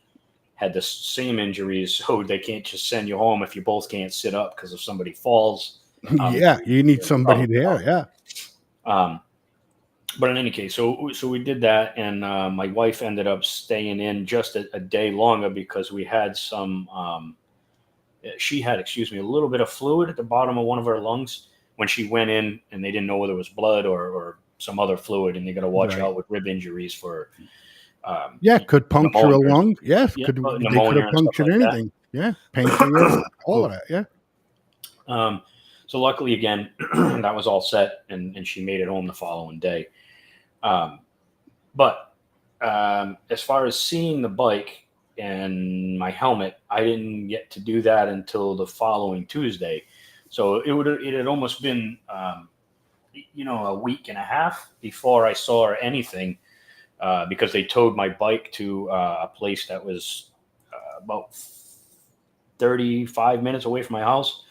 had the same injuries, so they can't just send you home if you both can't sit up, because if somebody falls. Yeah, you need somebody there, yeah. But in any case, so we did that, and my wife ended up staying in just a day longer because we had she had a little bit of fluid at the bottom of one of her lungs when she went in, and they didn't know whether it was blood or some other fluid, and they got to watch out with rib injuries for. Could puncture a lung. Yes, yeah, they could have punctured like anything. That. Yeah, pancreas, all of that. Yeah. So luckily, again, that was all set, and she made it home the following day. But as far as seeing the bike and my helmet, I didn't get to do that until the following Tuesday. So it had almost been, a week and a half before I saw anything, because they towed my bike to a place that was about 35 minutes away from my house.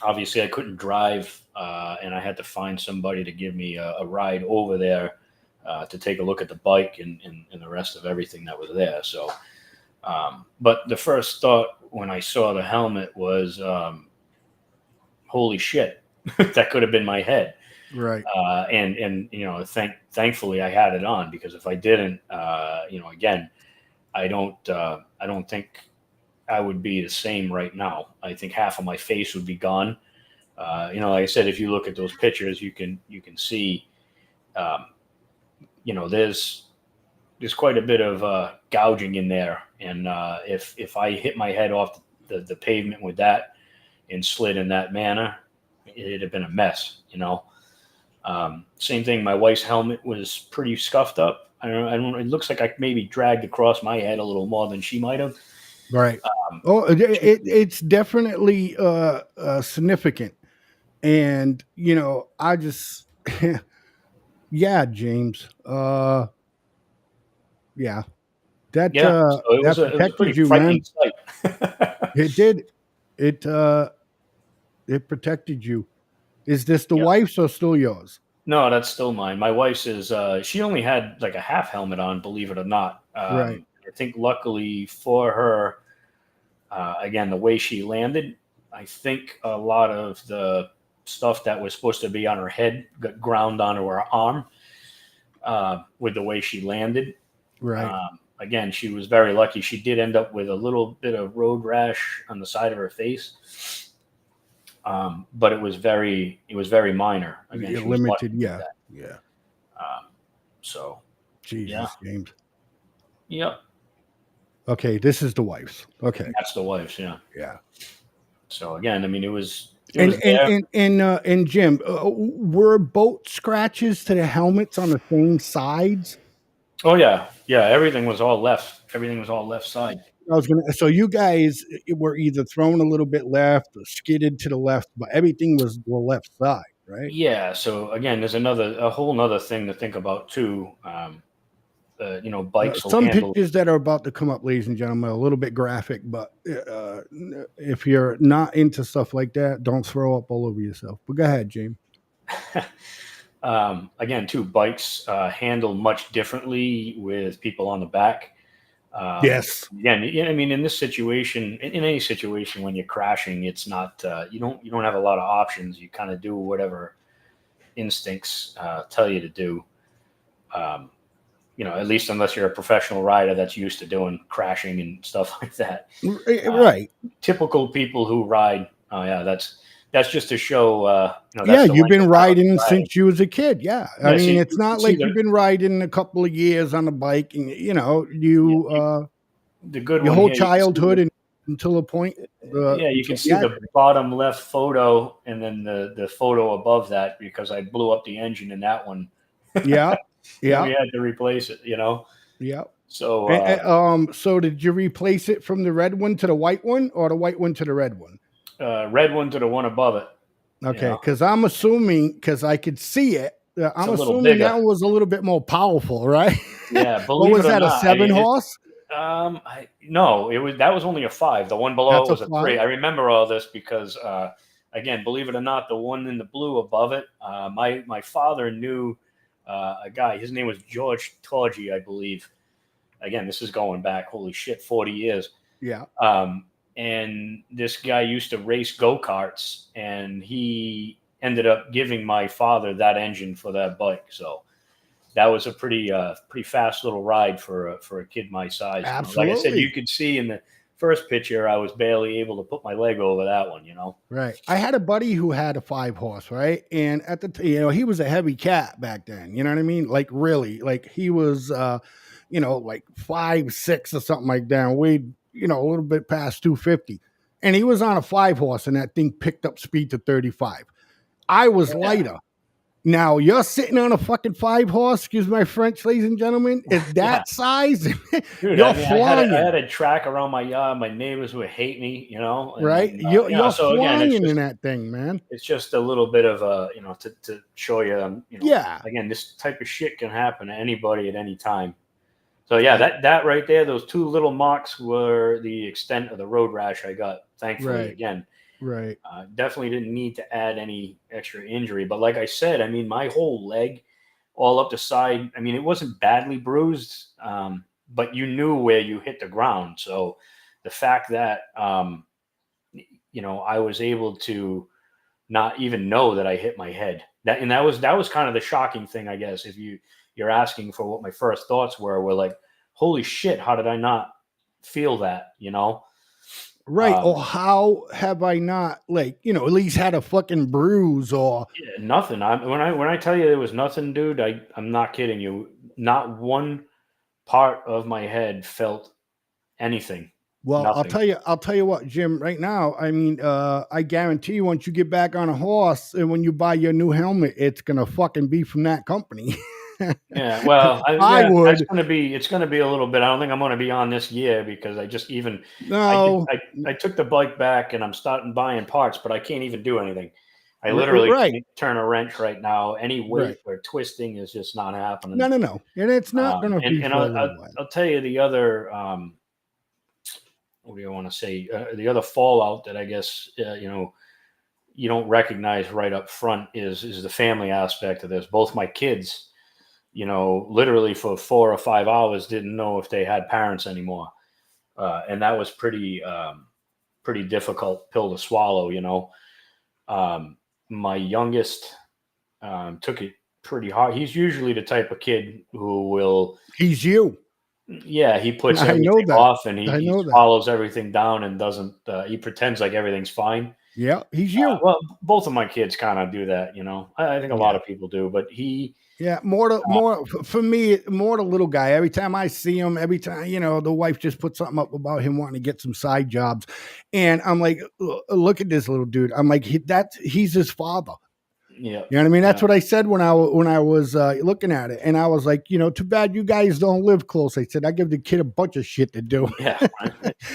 Obviously, I couldn't drive, and I had to find somebody to give me a ride over there to take a look at the bike and the rest of everything that was there. So, but the first thought when I saw the helmet was, holy shit, that could have been my head. Right. And thankfully I had it on, because if I didn't, again, I don't think I would be the same right now. I think half of my face would be gone. Like I said, if you look at those pictures, you can see, there's quite a bit of gouging in there. And if I hit my head off the pavement with that and slid in that manner, it'd have been a mess. Same thing. My wife's helmet was pretty scuffed up. I don't know. It looks like I maybe dragged across my head a little more than she might have. Right. It's definitely significant. And, I just, yeah, James, Yeah. That Yeah, so it that was a protected pretty you, frightening man. sight. It did. It it protected you. Is this the Yeah. wife's or still yours? No, that's still mine. My wife's is she only had like a half helmet on, believe it or not. Right. I think luckily for her, again, the way she landed, I think a lot of the stuff that was supposed to be on her head got ground onto her arm with the way she landed. Right. Again, she was very lucky. She did end up with a little bit of road rash on the side of her face, but it was very minor. Again, You're she was lucky limited. with Yeah. that. Yeah. So yeah, Jesus, James. yep, Okay, this is the wife's. Okay. that's the wife's. Yeah. Yeah. So again, I mean, it was there. And Jim, were both scratches to the helmets on the same sides? Oh yeah, yeah. Everything was all left. Everything was all left side. I was gonna. So you guys were either thrown a little bit left or skidded to the left, but everything was the left side, right? Yeah. So again, there's a whole nother thing to think about too. Bikes will Some handle. pictures that are about to come up, ladies and gentlemen, are a little bit graphic, but if you're not into stuff like that, don't throw up all over yourself. But go ahead, James. Again, too, bikes handle much differently with people on the back. Yes. Again, I mean, in this situation, in any situation when you're crashing, it's not you don't have a lot of options. You kind of do whatever instincts tell you to do. At least unless you're a professional rider that's used to doing crashing and stuff like that. Right. Typical people who ride, oh yeah, that's just to show. That's Yeah, the you've length been of time I've been riding since you was a kid. Yeah. I Yeah, mean, see, it's not like you've been riding a couple of years on a bike and, the good your one whole here. You can see childhood until a point. you can see the bottom left photo and then the photo above that because I blew up the engine in that one. Yeah. Yeah. We had to replace it, Yeah. So, so did you replace it from the red one to the white one or the white one to the red one? Red one to the one above it. Okay, because I'm assuming, because I could see it, I'm assuming that was a little bit more powerful, right? Yeah, what was that? A 7 horse? No, that was only a 5. The one below it was a 3. I remember all this because, again, believe it or not, the one in the blue above it, my father knew a guy. His name was George Torgy, I believe. Again, this is going back, holy shit, 40 years. Yeah. And this guy used to race go-karts, and he ended up giving my father that engine for that bike. So that was a pretty fast little ride for a kid my size. Absolutely. Like I said, you could see in the first picture, I was barely able to put my leg over that one, Right. I had a buddy who had a 5 horse, right? And at the he was a heavy cat back then. You know what I mean? Like really, like he was like 5'6" or something like that. And weighed, a little bit past 250. And he was on a 5 horse and that thing picked up speed to 35. I was lighter. Now you're sitting on a fucking 5 horse, excuse my French, ladies and gentlemen. Is that size? Dude, you're flying. I had a track around my yard. My neighbors would hate me, right? You're flying in that thing, man. It's just a little bit of to show you, yeah. Again, this type of shit can happen to anybody at any time. So yeah, that right there, those 2 little marks were the extent of the road rash I got. Thankfully, right. Again, right. Definitely didn't need to add any extra injury. But like I said, I mean, my whole leg, all up the side. I mean, it wasn't badly bruised, but you knew where you hit the ground. So the fact that I was able to not even know that I hit my head. That was kind of the shocking thing, I guess. If you're asking for what my first thoughts were like, holy shit, how did I not feel that, Right. Or how have I not at least had a fucking bruise or nothing. When I tell you there was nothing, dude, I'm not kidding you. Not one part of my head felt anything. Well, Nothing. I'll tell you what, Jim, right now, I mean, I guarantee you once you get back on a horse and when you buy your new helmet, it's going to fucking be from that company. Yeah, well, I would. It's going to be a little bit. I don't think I'm going to be on this year because I just no. I took the bike back and I'm starting buying parts, but I can't even do anything. I literally Right. can't turn a wrench right now. Any Right. weight or twisting is just not happening. No. And it's not going to be And for a little while. I'll tell you the other, what do you want to say? The other fallout that I guess, you don't recognize right up front is the family aspect of this. Both my kids, literally for 4 or 5 hours didn't know if they had parents anymore. And that was pretty difficult pill to swallow, My youngest took it pretty hard. He's usually the type of kid who will, He's you. yeah, he puts I know everything that. off and I he know that. swallows everything down and doesn't, he pretends like everything's fine. Yeah, he's you. Well, both of my kids kind of do that, I think a lot of people do, but Yeah, more for me, more the little guy. Every time I see him, every time, the wife just put something up about him wanting to get some side jobs. And I'm like, look at this little dude. I'm like, he's his father. yeah, You know what I mean? That's what I said when I was looking at it. And I was like, too bad you guys don't live close. I said, I give the kid a bunch of shit to do. yeah.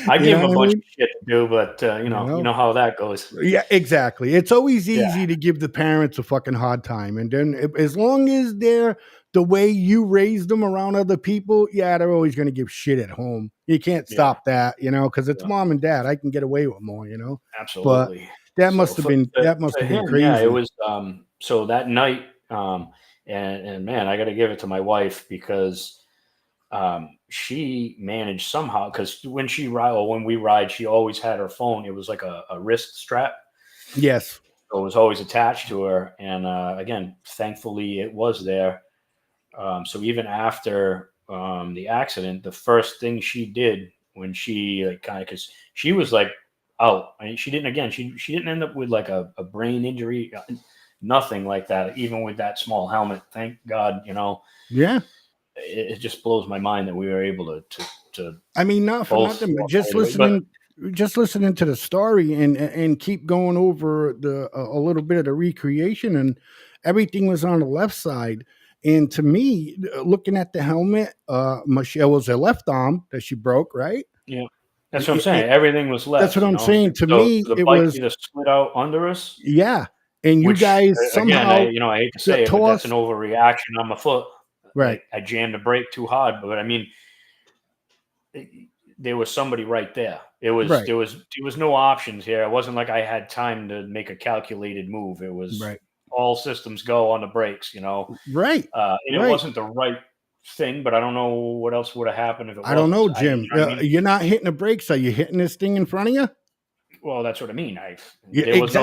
I give him a bunch of shit to do, but you know how that goes. Yeah, exactly. It's always easy Yeah. to give the parents a fucking hard time. And then as long as they're the way you raised them around other people, they're always going to give shit at home. You can't stop that, because it's mom and dad. I can get away with more, Absolutely. But that must have been crazy. Yeah, it was so that night, and man, I got to give it to my wife because she managed somehow, because when we ride, she always had her phone. It was like a wrist strap. Yes. So it was always attached to her. And again, thankfully it was there. So even after the accident, the first thing she did when she because she was like out, I mean, she didn't end up with like a brain injury, nothing like that, even with that small helmet. Thank God, Yeah. It just blows my mind that we were able to I mean, not for nothing, but just listening to the story and keep going over a little bit of the recreation, and everything was on the left side. And to me, looking at the helmet, Michelle was her left arm that she broke, right? Yeah, that's what I'm saying. Everything was left. That's what I'm saying. To me, the it bike was either split out under us. Yeah, and you Which, guys again, somehow I hate to say it, but that's an tossed. overreaction on my foot. Right. I jammed the brake too hard, but I mean, there was somebody right there. There was no options here. It wasn't like I had time to make a calculated move. It was all systems go on the brakes, Right. And it wasn't the right thing, but I don't know what else would have happened if it I don't know, wasn't. Jim. You're not hitting the brakes. Are you hitting this thing in front of you? Well, that's what I mean. There was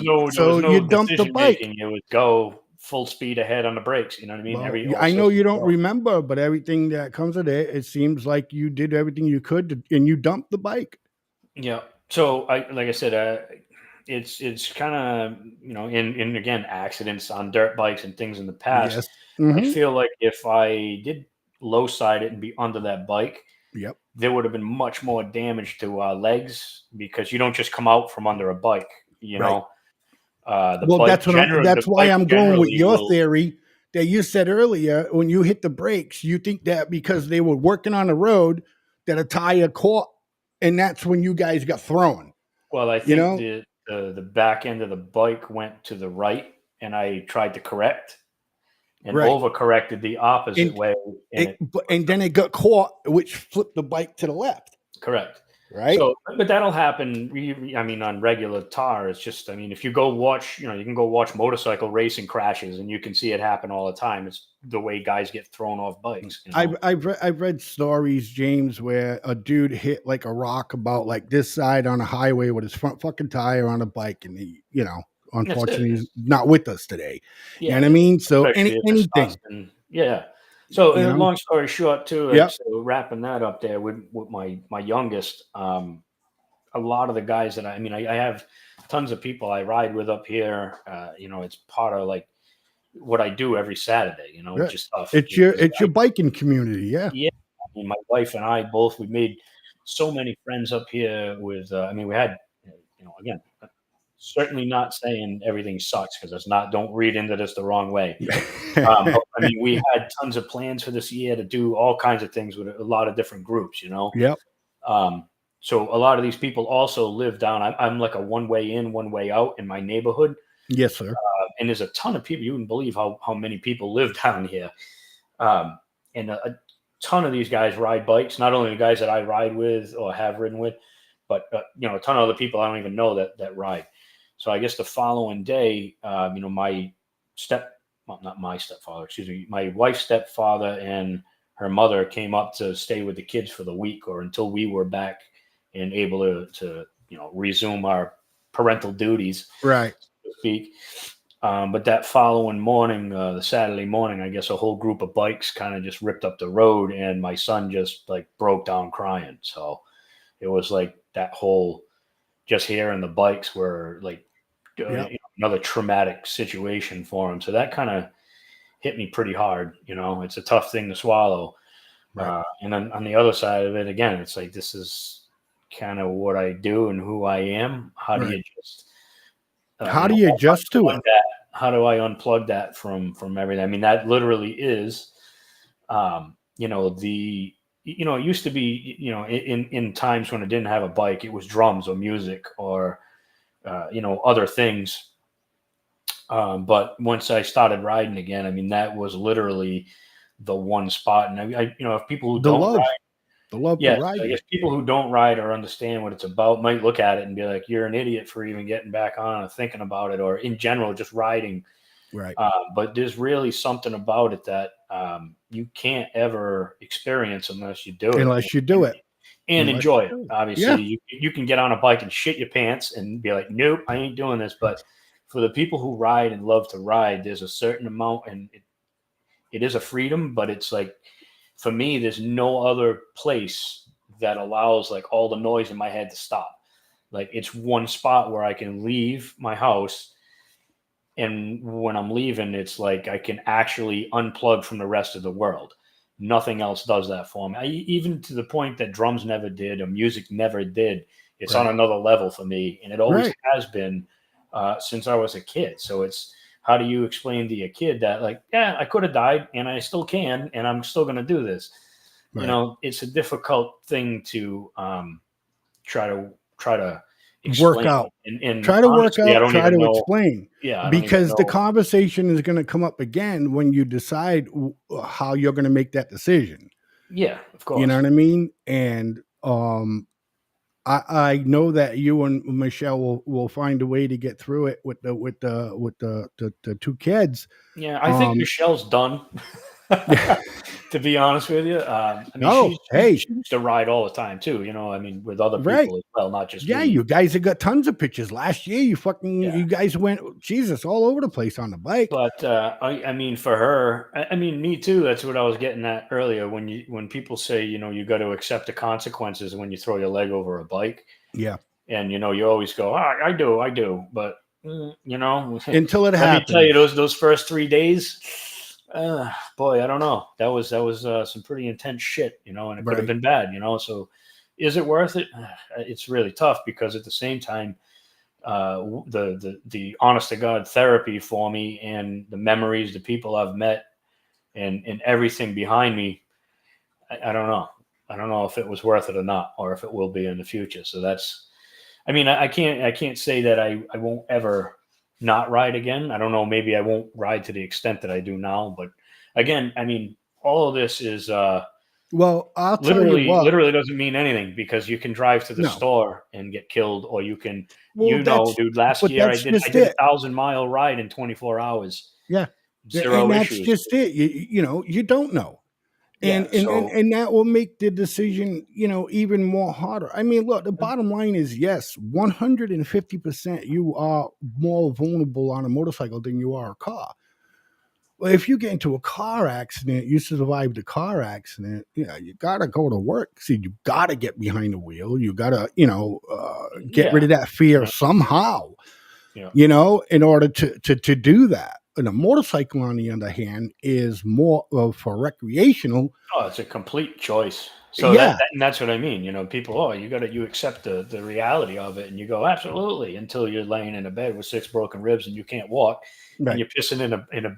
no you dumped the bike. Making. It would go full speed ahead on the brakes. You know what I mean? Well, I know you don't remember, but everything that comes with it seems like you did everything you could and you dumped the bike. Yeah. So like I said, it's kind of, in again, accidents on dirt bikes and things in the past. Yes. I feel like if I did low side it and be under that bike, there would have been much more damage to legs, because you don't just come out from under a bike, know. That's why I'm going with your theory that you said earlier. When you hit the brakes, you think that because they were working on the road that a tire caught, and that's when you guys got thrown. Well, I think the back end of the bike went to the right, and I tried to correct and overcorrected the opposite way. And then it got caught, which flipped the bike to the left. Correct. Right. So, but that'll happen. I mean, on regular tar, it's just, if you go watch, you can go watch motorcycle racing crashes, and you can see it happen all the time. It's the way guys get thrown off bikes. I've read stories, James, where a dude hit like a rock about like this side on a highway with his front fucking tire on a bike, and he, unfortunately, he's not with us today. Yeah, you know what I mean? So anything. Yeah. So, long story short, too, so wrapping that up there with my youngest, a lot of the guys that I have tons of people I ride with up here. It's part of like what I do every Saturday. Which is tough. It's your biking community, yeah. Yeah, my wife and I both, we made so many friends up here. With we had, again, certainly not saying everything sucks, because it's not. Don't read into this the wrong way. But, we had tons of plans for this year to do all kinds of things with a lot of different groups. Yep. So a lot of these people also live down. I'm like a one way in, one way out in my neighborhood. Yes, sir. And there's a ton of people. You wouldn't believe how many people live down here. And a ton of these guys ride bikes. Not only the guys that I ride with or have ridden with, but a ton of other people I don't even know that ride. So I guess the following day, my not my stepfather, excuse me, my wife's stepfather and her mother came up to stay with the kids for the week or until we were back and able to resume our parental duties, Right. so to speak. But that following morning, the Saturday morning, I guess a whole group of bikes kind of just ripped up the road, and my son just like broke down crying. So it was like that whole just hearing the bikes were like another traumatic situation for him. So that kind of hit me pretty hard. It's a tough thing to swallow. Right. And then on the other side of it, again, it's like this is kind of what I do and who I am. How do you just how do you adjust to it? How do I unplug that from everything? I mean, that literally is, it used to be, in times when I didn't have a bike, it was drums or music or, other things. But once I started riding again, I mean, that was literally the one spot. And if people who don't ride, the love yes, to ride. I guess people who don't ride or understand what it's about might look at it and be like, "You're an idiot for even getting back on or thinking about it," or in general, just riding. Right. But there's really something about it that you can't ever experience unless you do it. Unless you do it. And Unless enjoy it. you do it. Obviously, you can get on a bike and shit your pants and be like, "Nope, I ain't doing this." But for the people who ride and love to ride, there's a certain amount, and it is a freedom, but it's like, for me, there's no other place that allows like all the noise in my head to stop. Like it's one spot where I can leave my house, and when I'm leaving, it's like I can actually unplug from the rest of the world. Nothing else does that for me. Even to the point that drums never did or music never did. It's on another level for me, and it always has been since I was a kid. So it's, how do you explain to a kid that, like, yeah, I could have died and I still can, and I'm still going to do this? Right. It's a difficult thing to try to explain. Work out. And Try to honestly, work out. I don't Try even to know. explain. Yeah, because the conversation is going to come up again when you decide how you're going to make that decision. Yeah, of course. You know what I mean? And I know that you and Michelle will find a way to get through it with the two kids. Yeah, I think Michelle's done. To be honest with you, she used to ride all the time too. With other people as well, not just me. You guys have got tons of pictures. Last year, you guys went all over the place on the bike. But for her, me too. That's what I was getting at earlier. When people say, you got to accept the consequences when you throw your leg over a bike. Yeah, and you always go, I do, but until it happens. Let me tell you, those first 3 days. Boy, I don't know. That was some pretty intense shit, and it could have been bad, So, is it worth it? It's really tough because at the same time, the honest to God therapy for me and the memories, the people I've met, and everything behind me, I don't know. I don't know if it was worth it or not, or if it will be in the future. So that's, I can't say that I won't ever not ride again. I don't know. Maybe I won't ride to the extent that I do now. But again, all of this is well, I'll literally, tell you what. Literally doesn't mean anything because you can drive to the store and get killed, or you can, dude. Last year I did a 1,000-mile ride in 24 hours. Yeah, zero and issues. That's just it. You don't know. And that will make the decision, even more harder. Look, the bottom line is, yes, 150% you are more vulnerable on a motorcycle than you are a car. Well, if you get into a car accident, you survive the car accident, you got to go to work. See, you got to get behind the wheel. You got to, get rid of that fear somehow, in order to do that. And a motorcycle, on the other hand, is more for recreational. Oh, it's a complete choice. So that's what I mean. People, you accept the reality of it, and you go, absolutely, until you're laying in a bed with 6 broken ribs and you can't walk, and you're pissing in a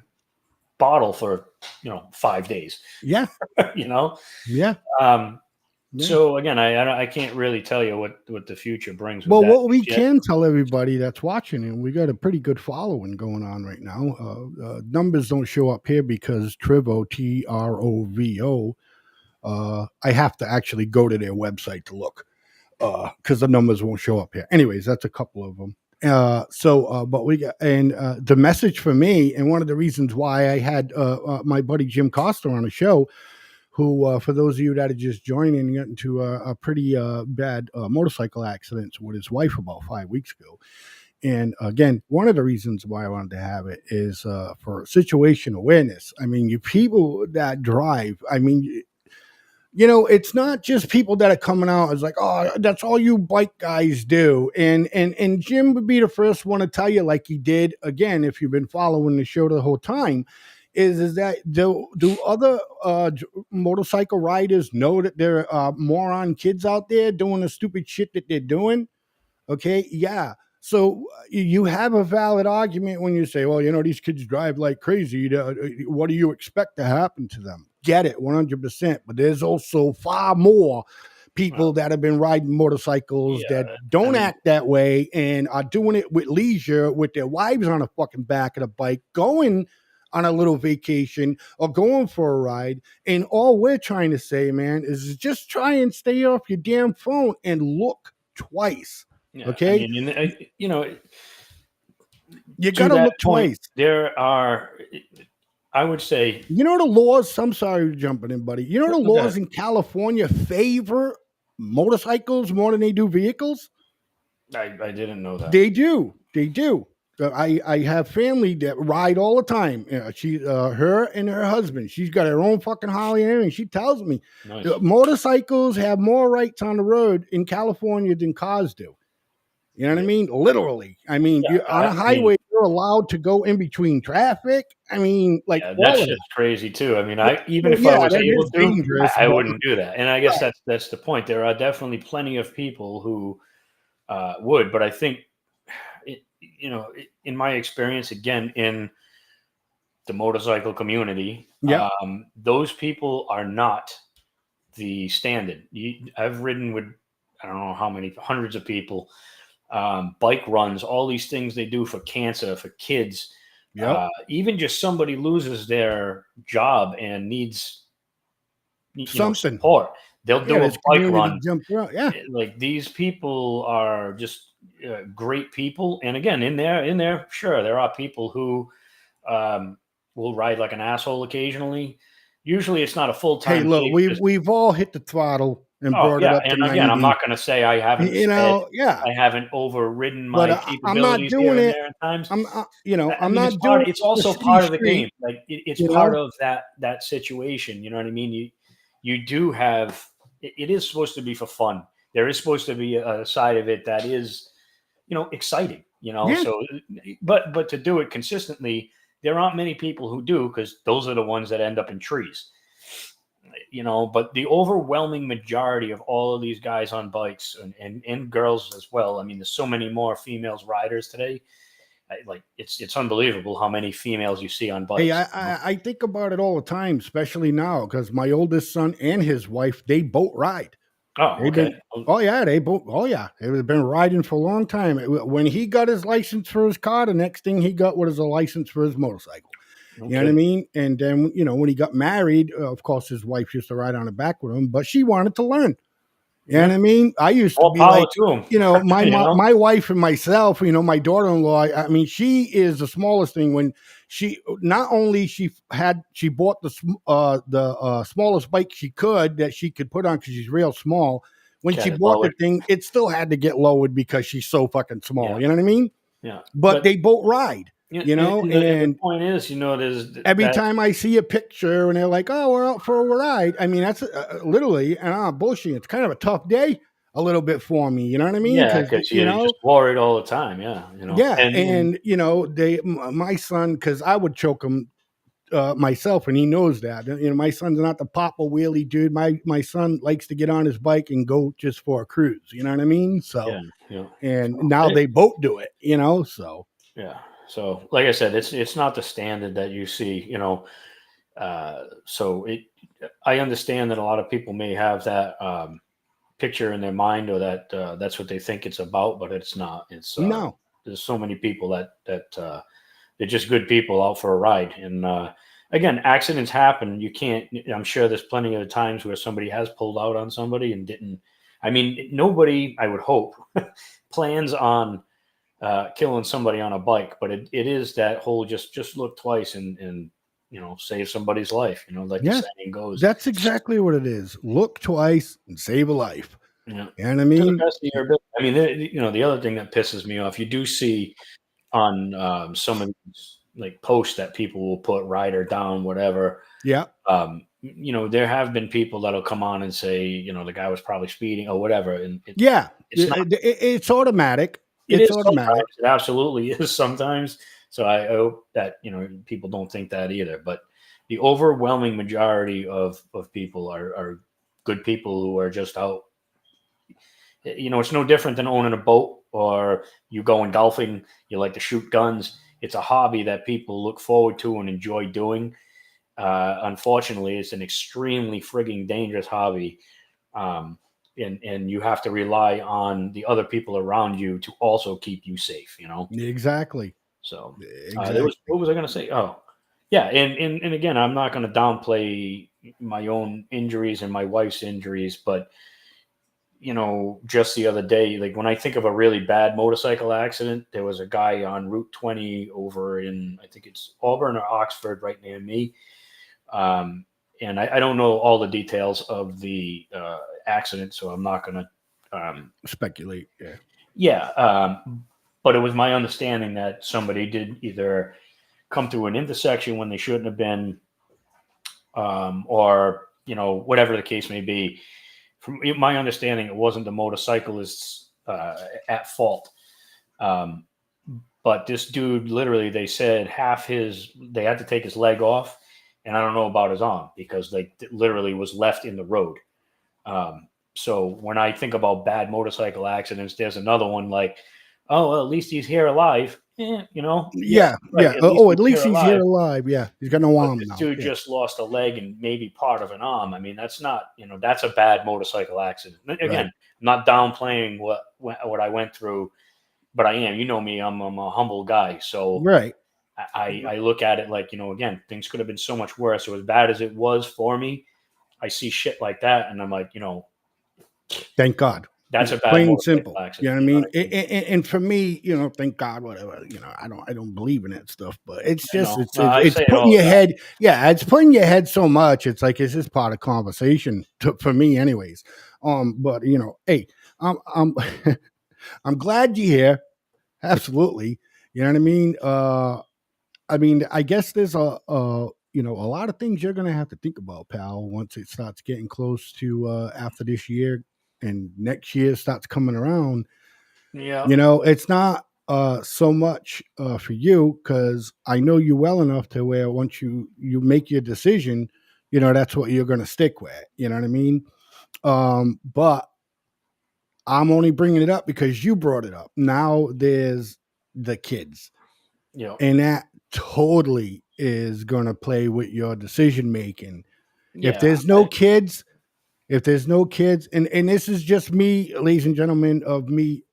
bottle for 5 days. Yeah. Yeah. Yeah. So again, I can't really tell you what the future brings with Well, that what we yet. can tell everybody that's watching, and we got a pretty good following going on right now. Numbers don't show up here because Trovo, Trovo, I have to actually go to their website to look because the numbers won't show up here. Anyways, that's a couple of them. But we got, and the message for me, and one of the reasons why I had my buddy Jim Costa on a show, who, for those of you that are just joining, got into a pretty bad motorcycle accident with his wife about 5 weeks ago. And again, one of the reasons why I wanted to have it is for situation awareness. I mean, you people that drive, I mean, it's not just people that are coming out as like, oh, that's all you bike guys do. And Jim would be the first one to tell you, like he did again, if you've been following the show the whole time, is that do other motorcycle riders know that there are moron kids out there doing the stupid shit that they're doing? Okay, yeah. So you have a valid argument when you say, well, these kids drive like crazy. What do you expect to happen to them? Get it, 100%. But there's also far more people that have been riding motorcycles that don't act that way and are doing it with leisure with their wives on the fucking back of the bike, going on a little vacation or going for a ride. And all we're trying to say, man, is just try and stay off your damn phone and look twice. Yeah, okay, I mean, you to gotta that look point, twice. there are, I would say, the laws. I'm sorry for jumping in, buddy. The Go laws ahead. in California favor motorcycles more than they do vehicles. I didn't know that. They do. I have family that ride all the time. Her and her husband. She's got her own fucking Harley and everything. She tells me Nice. Motorcycles have more rights on the road in California than cars do. You know what I mean? Literally. I mean, on a highway, you're allowed to go in between traffic. I mean, like that's just crazy too. I mean, even if I was that able is to, dangerous, I but- wouldn't do that. And I guess that's the point. There are definitely plenty of people who would, but I think, in my experience, again, in the motorcycle community, those people are not the standard. I've ridden with, I don't know how many, hundreds of people, bike runs, all these things they do for cancer, for kids. Even just somebody loses their job and needs something support. They'll do a bike run. Yeah, like these people are just great people. And again, in there, sure, there are people who will ride like an asshole occasionally. Usually, it's not a full time. Hey, look, we've all hit the throttle and brought it up to 90. Again, I'm not going to say I haven't. I haven't overridden my capabilities. I'm not doing it. There at times. I'm not doing it. It's also part of the game. Like it's part of that situation. You know what I mean? You do have. It is supposed to be for fun. There is supposed to be a side of it that is, exciting. So, but to do it consistently, there aren't many people who do, because those are the ones that end up in trees. But the overwhelming majority of all of these guys on bikes and girls as well. I mean, there's so many more females riders today. It's unbelievable how many females you see on bikes. Hey, I think about it all the time, especially now, because my oldest son and his wife, they both ride. Oh, okay. They both. Oh, yeah, they've been riding for a long time. When he got his license for his car, the next thing he got was a license for his motorcycle. Okay. You know what I mean? And then, when he got married, of course, his wife used to ride on the back with him, but she wanted to learn. You know what I mean? I used to be like, my wife and myself, my daughter-in-law, I mean, she is the smallest thing. When she bought the smallest bike she could that she could put on, because she's real small. When she bought the thing, it still had to get lowered because she's so fucking small. Yeah. You know what I mean? Yeah. But they both ride. And the point is, there's every time I see a picture and they're like, "Oh, we're out for a ride." I mean, that's literally, and I'm bullshitting. It's kind of a tough day, a little bit for me. You know what I mean? Yeah, because you're just worried all the time. Yeah, Yeah, and my son, because I would choke him myself, and he knows that. My son's not the papa wheelie dude. My son likes to get on his bike and go just for a cruise. You know what I mean? So, now they both do it. So yeah. So, like I said, it's not the standard that you see. So I understand that a lot of people may have that picture in their mind, or that that's what they think it's about, but it's not. It's No. there's so many people that they're just good people out for a ride. And again, accidents happen. You can't. I'm sure there's plenty of times where somebody has pulled out on somebody and didn't. I mean, nobody, I would hope, plans on killing somebody on a bike, but it is that whole just look twice and save somebody's life. Like the Yeah. saying goes. That's exactly what it is. Look twice and save a life. Yeah. You know what I To the mean? best of your ability. I mean, the other thing that pisses me off, you do see on some of these like posts that people will put rider down, whatever. Yeah. There have been people that'll come on and say, the guy was probably speeding or whatever, and Yeah. it's not. It's automatic. It It's is automatic. sometimes. It absolutely is sometimes. So I hope that people don't think that either. But the overwhelming majority of people are good people who are just out. It's no different than owning a boat, or you going golfing. You like to shoot guns. It's a hobby that people look forward to and enjoy doing. Unfortunately, it's an extremely frigging dangerous hobby. And you have to rely on the other people around you to also keep you safe, Exactly. So Exactly. what was I going to say? Oh, yeah. And again, I'm not going to downplay my own injuries and my wife's injuries, but just the other day, like when I think of a really bad motorcycle accident, there was a guy on Route 20 over in, I think it's Auburn or Oxford, right near me. And I don't know all the details of the accident, so I'm not going to Speculate. Yeah. Yeah. But it was my understanding that somebody did either come through an intersection when they shouldn't have been, or whatever the case may be. From my understanding, it wasn't the motorcyclists at fault. But this dude, literally, they said they had to take his leg off, and I don't know about his arm, because literally was left in the road. So when I think about bad motorcycle accidents, there's another one like, oh, well, at least he's here alive. Yeah. Right. Yeah. At least he's here alive. Yeah. He's got no But arm this now. dude just lost a leg and maybe part of an arm. I mean, that's not, that's a bad motorcycle accident. Again, Right. I'm not downplaying what I went through, but I am. You know me, I'm a humble guy. So Right. I look at it like, again, things could have been so much worse. So as bad as it was for me, I see shit like that, and I'm like, Thank God. that's a bad Plain and motorcycle simple. accident. You know what I mean? And for me, thank God, whatever. I don't believe in that stuff, but it's just I it's say it putting all your the time. head. Yeah, it's putting your head so much. It's like it's just part of conversation for me, anyways. But hey, I'm I'm glad you're here. Absolutely. You know what I mean? I guess there's a lot of things you're gonna have to think about, pal, once it starts getting close to after this year and next year starts coming around. Yeah. It's not so much for you, because I know you well enough to where once you make your decision, that's what you're gonna stick with. You know what I mean? But I'm only bringing it up because you brought it up. Now there's the kids. Yeah. And that totally is going to play with your decision making. Yeah. If there's no kids, and this is just me, ladies and gentlemen, of me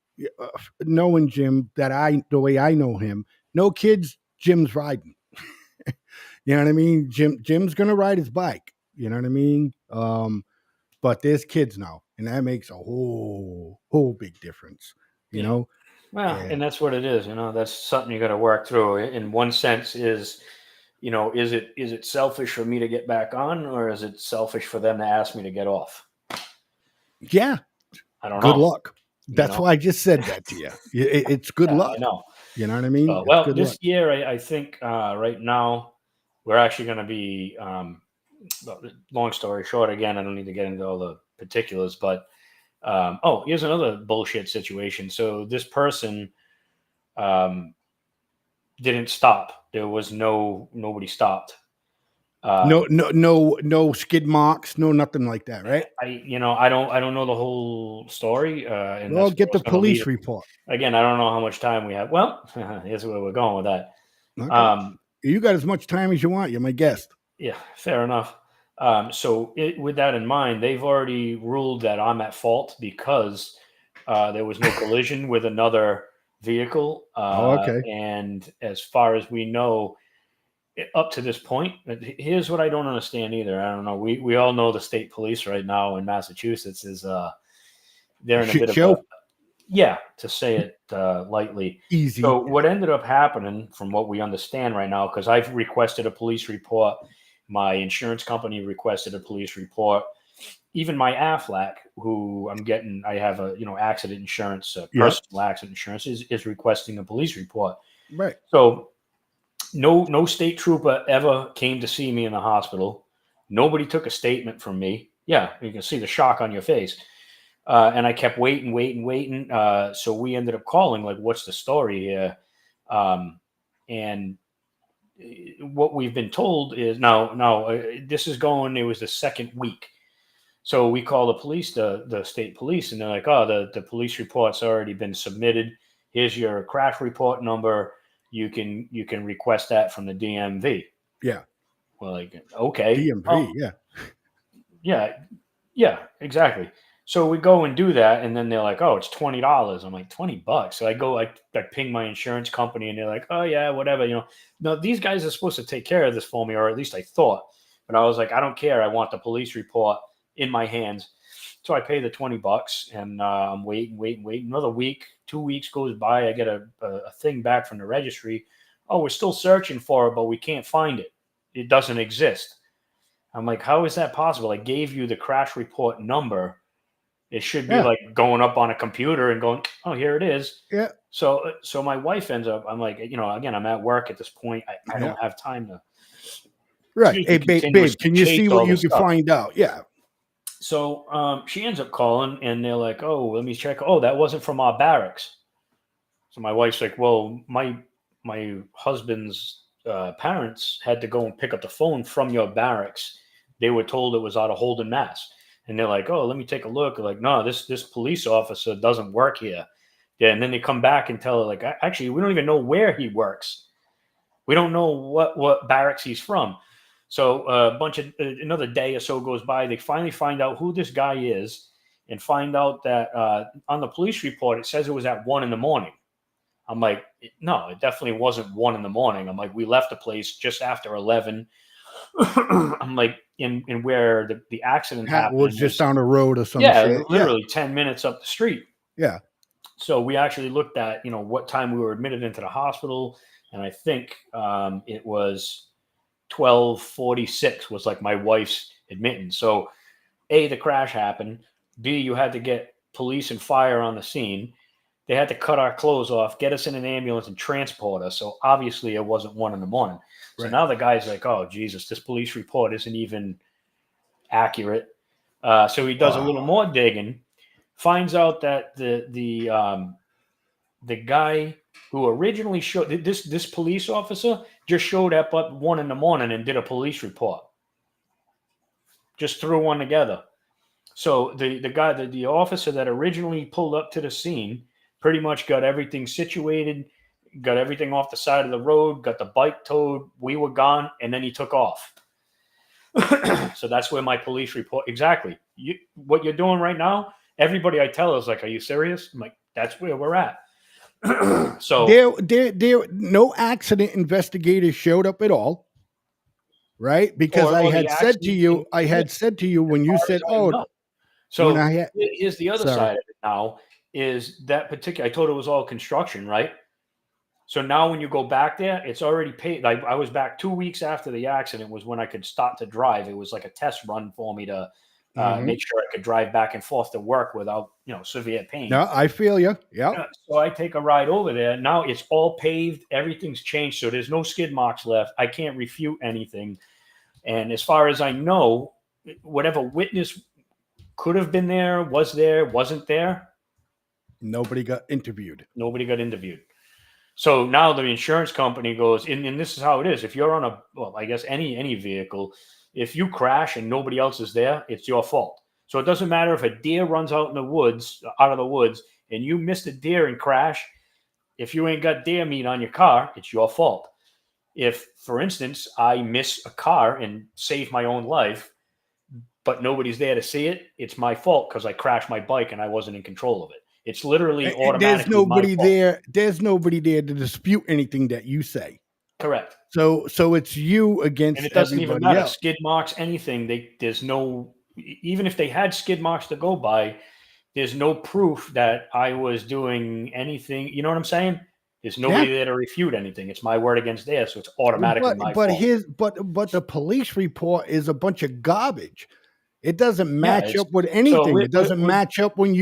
knowing Jim, the way I know him, no kids, Jim's riding. You know what I mean? Jim's going to ride his bike. You know what I mean? But there's kids now, and that makes a whole big difference. You know? Well, and that's what it is. That's something you got to work through. In one sense, is it selfish for me to get back on, or is it selfish for them to ask me to get off? Yeah. I don't know. Good luck. That's why I just said that to you. It's good luck. I know. You know what I mean? Well, this year, I think right now we're actually going to be. Long story short, again, I don't need to get into all the particulars, but here's another bullshit situation. So this person didn't stop. There was nobody stopped. No skid marks, no nothing like that, right? I don't know the whole story. And Well, that's get the police report. Again, I don't know how much time we have. Well, here's where we're going with that. Okay. You got as much time as you want. You're my guest. Yeah, fair enough. So with that in mind, they've already ruled that I'm at fault because there was no collision with another vehicle. Oh, okay. And as far as we know, up to this point, here's what I don't understand either. I don't know. We all know the state police right now in Massachusetts is they're in a Shit bit of a, show. yeah, to say it lightly. Easy. So what ended up happening, from what we understand right now, because I've requested a police report, my insurance company requested a police report, even my Aflac, who I have a accident insurance, Yep. personal accident insurance, is requesting a police report. Right. So no state trooper ever came to see me in the hospital. Nobody took a statement from me. Yeah, you can see the shock on your face. And I kept waiting. So we ended up calling, like, what's the story here? And what we've been told is this is going, it was the second week. So we call the police, the state police, and they're like, oh, the police report's already been submitted. Here's your crash report number. You can request that from the DMV. Yeah. Well, like, okay. DMV. Yeah. Yeah, yeah, exactly. So we go and do that, and then they're like, "Oh, it's $20." I'm like, $20. So I go, I ping my insurance company, and they're like, "Oh yeah, whatever." No, these guys are supposed to take care of this for me, or at least I thought. But I was like, I don't care. I want the police report in my hands. So I pay the $20, and I'm waiting. Another week, 2 weeks goes by. I get a thing back from the registry. Oh, we're still searching for it, but we can't find it. It doesn't exist. I'm like, how is that possible? I gave you the crash report number. It should be Yeah. like going up on a computer and going, oh, here it is. Yeah. So my wife ends up, I'm like, again, I'm at work at this point. I Yeah. don't have time to Right. Hey, babe, continuously can you chase see all what you this can stuff. find out? Yeah. So she ends up calling, and they're like, oh, let me check. Oh, that wasn't from our barracks. So my wife's like, well, my husband's parents had to go and pick up the phone from your barracks. They were told it was out of Holden, Mass. And they're like, oh, let me take a look. They're like, no, this police officer doesn't work here. Yeah, and then they come back and tell her, like, actually, we don't even know where he works. We don't know what barracks he's from. So another day or so goes by. They finally find out who this guy is, and find out that on the police report it says it was at 1 a.m. I'm like, no, it definitely wasn't 1 a.m. I'm like, we left the place just after 11. I'm like, in where the accident happened Was just down the road or some shit. literally 10 minutes up the street. Yeah. So we actually looked at, what time we were admitted into the hospital. And I think it was 12:46 was like my wife's admittance. So A, the crash happened. B, you had to get police and fire on the scene. They had to cut our clothes off, get us in an ambulance, and transport us. So obviously it wasn't 1 a.m. So Right. now the guy's like, oh, Jesus, this police report isn't even accurate. So he does a little more digging, finds out that the guy who originally showed this police officer just showed up at 1 a.m. and did a police report. Just threw one together. So the officer that originally pulled up to the scene pretty much got everything situated, got everything off the side of the road, got the bike towed. We were gone, and then he took off. So that's where my police report, exactly. What you're doing right now, everybody I tell is like, are you serious? I'm like, that's where we're at. So there no accident investigators showed up at all. Right? Because I had said to you when you said, oh, so when here's the other side of it now is that particular, I told it was all construction, right? So now when you go back there, it's already paid. I was back 2 weeks after the accident was when I could start to drive. It was like a test run for me to make sure I could drive back and forth to work without, severe pain. No, I feel you. Yeah. So I take a ride over there. Now it's all paved. Everything's changed. So there's no skid marks left. I can't refute anything. And as far as I know, whatever witness could have been there, wasn't there. Nobody got interviewed. So now the insurance company goes, and this is how it is. If you're on any vehicle, if you crash and nobody else is there, it's your fault. So it doesn't matter if a deer runs out of the woods, and you missed a deer and crash. If you ain't got deer meat on your car, it's your fault. if, for instance, I miss a car and save my own life, but nobody's there to see it, it's my fault because I crashed my bike and I wasn't in control of it. It's literally And there's automatically my nobody fault. there. There's nobody there to dispute anything that you say. Correct. So it's you against And it doesn't even everybody matter. else. Skid marks, anything. There's no, even if they had skid marks to go by, there's no proof that I was doing anything. You know what I'm saying? There's nobody there to refute anything. It's my word against theirs, so it's automatically my fault. But the police report is a bunch of garbage. It doesn't match it's up with so anything. It doesn't match up when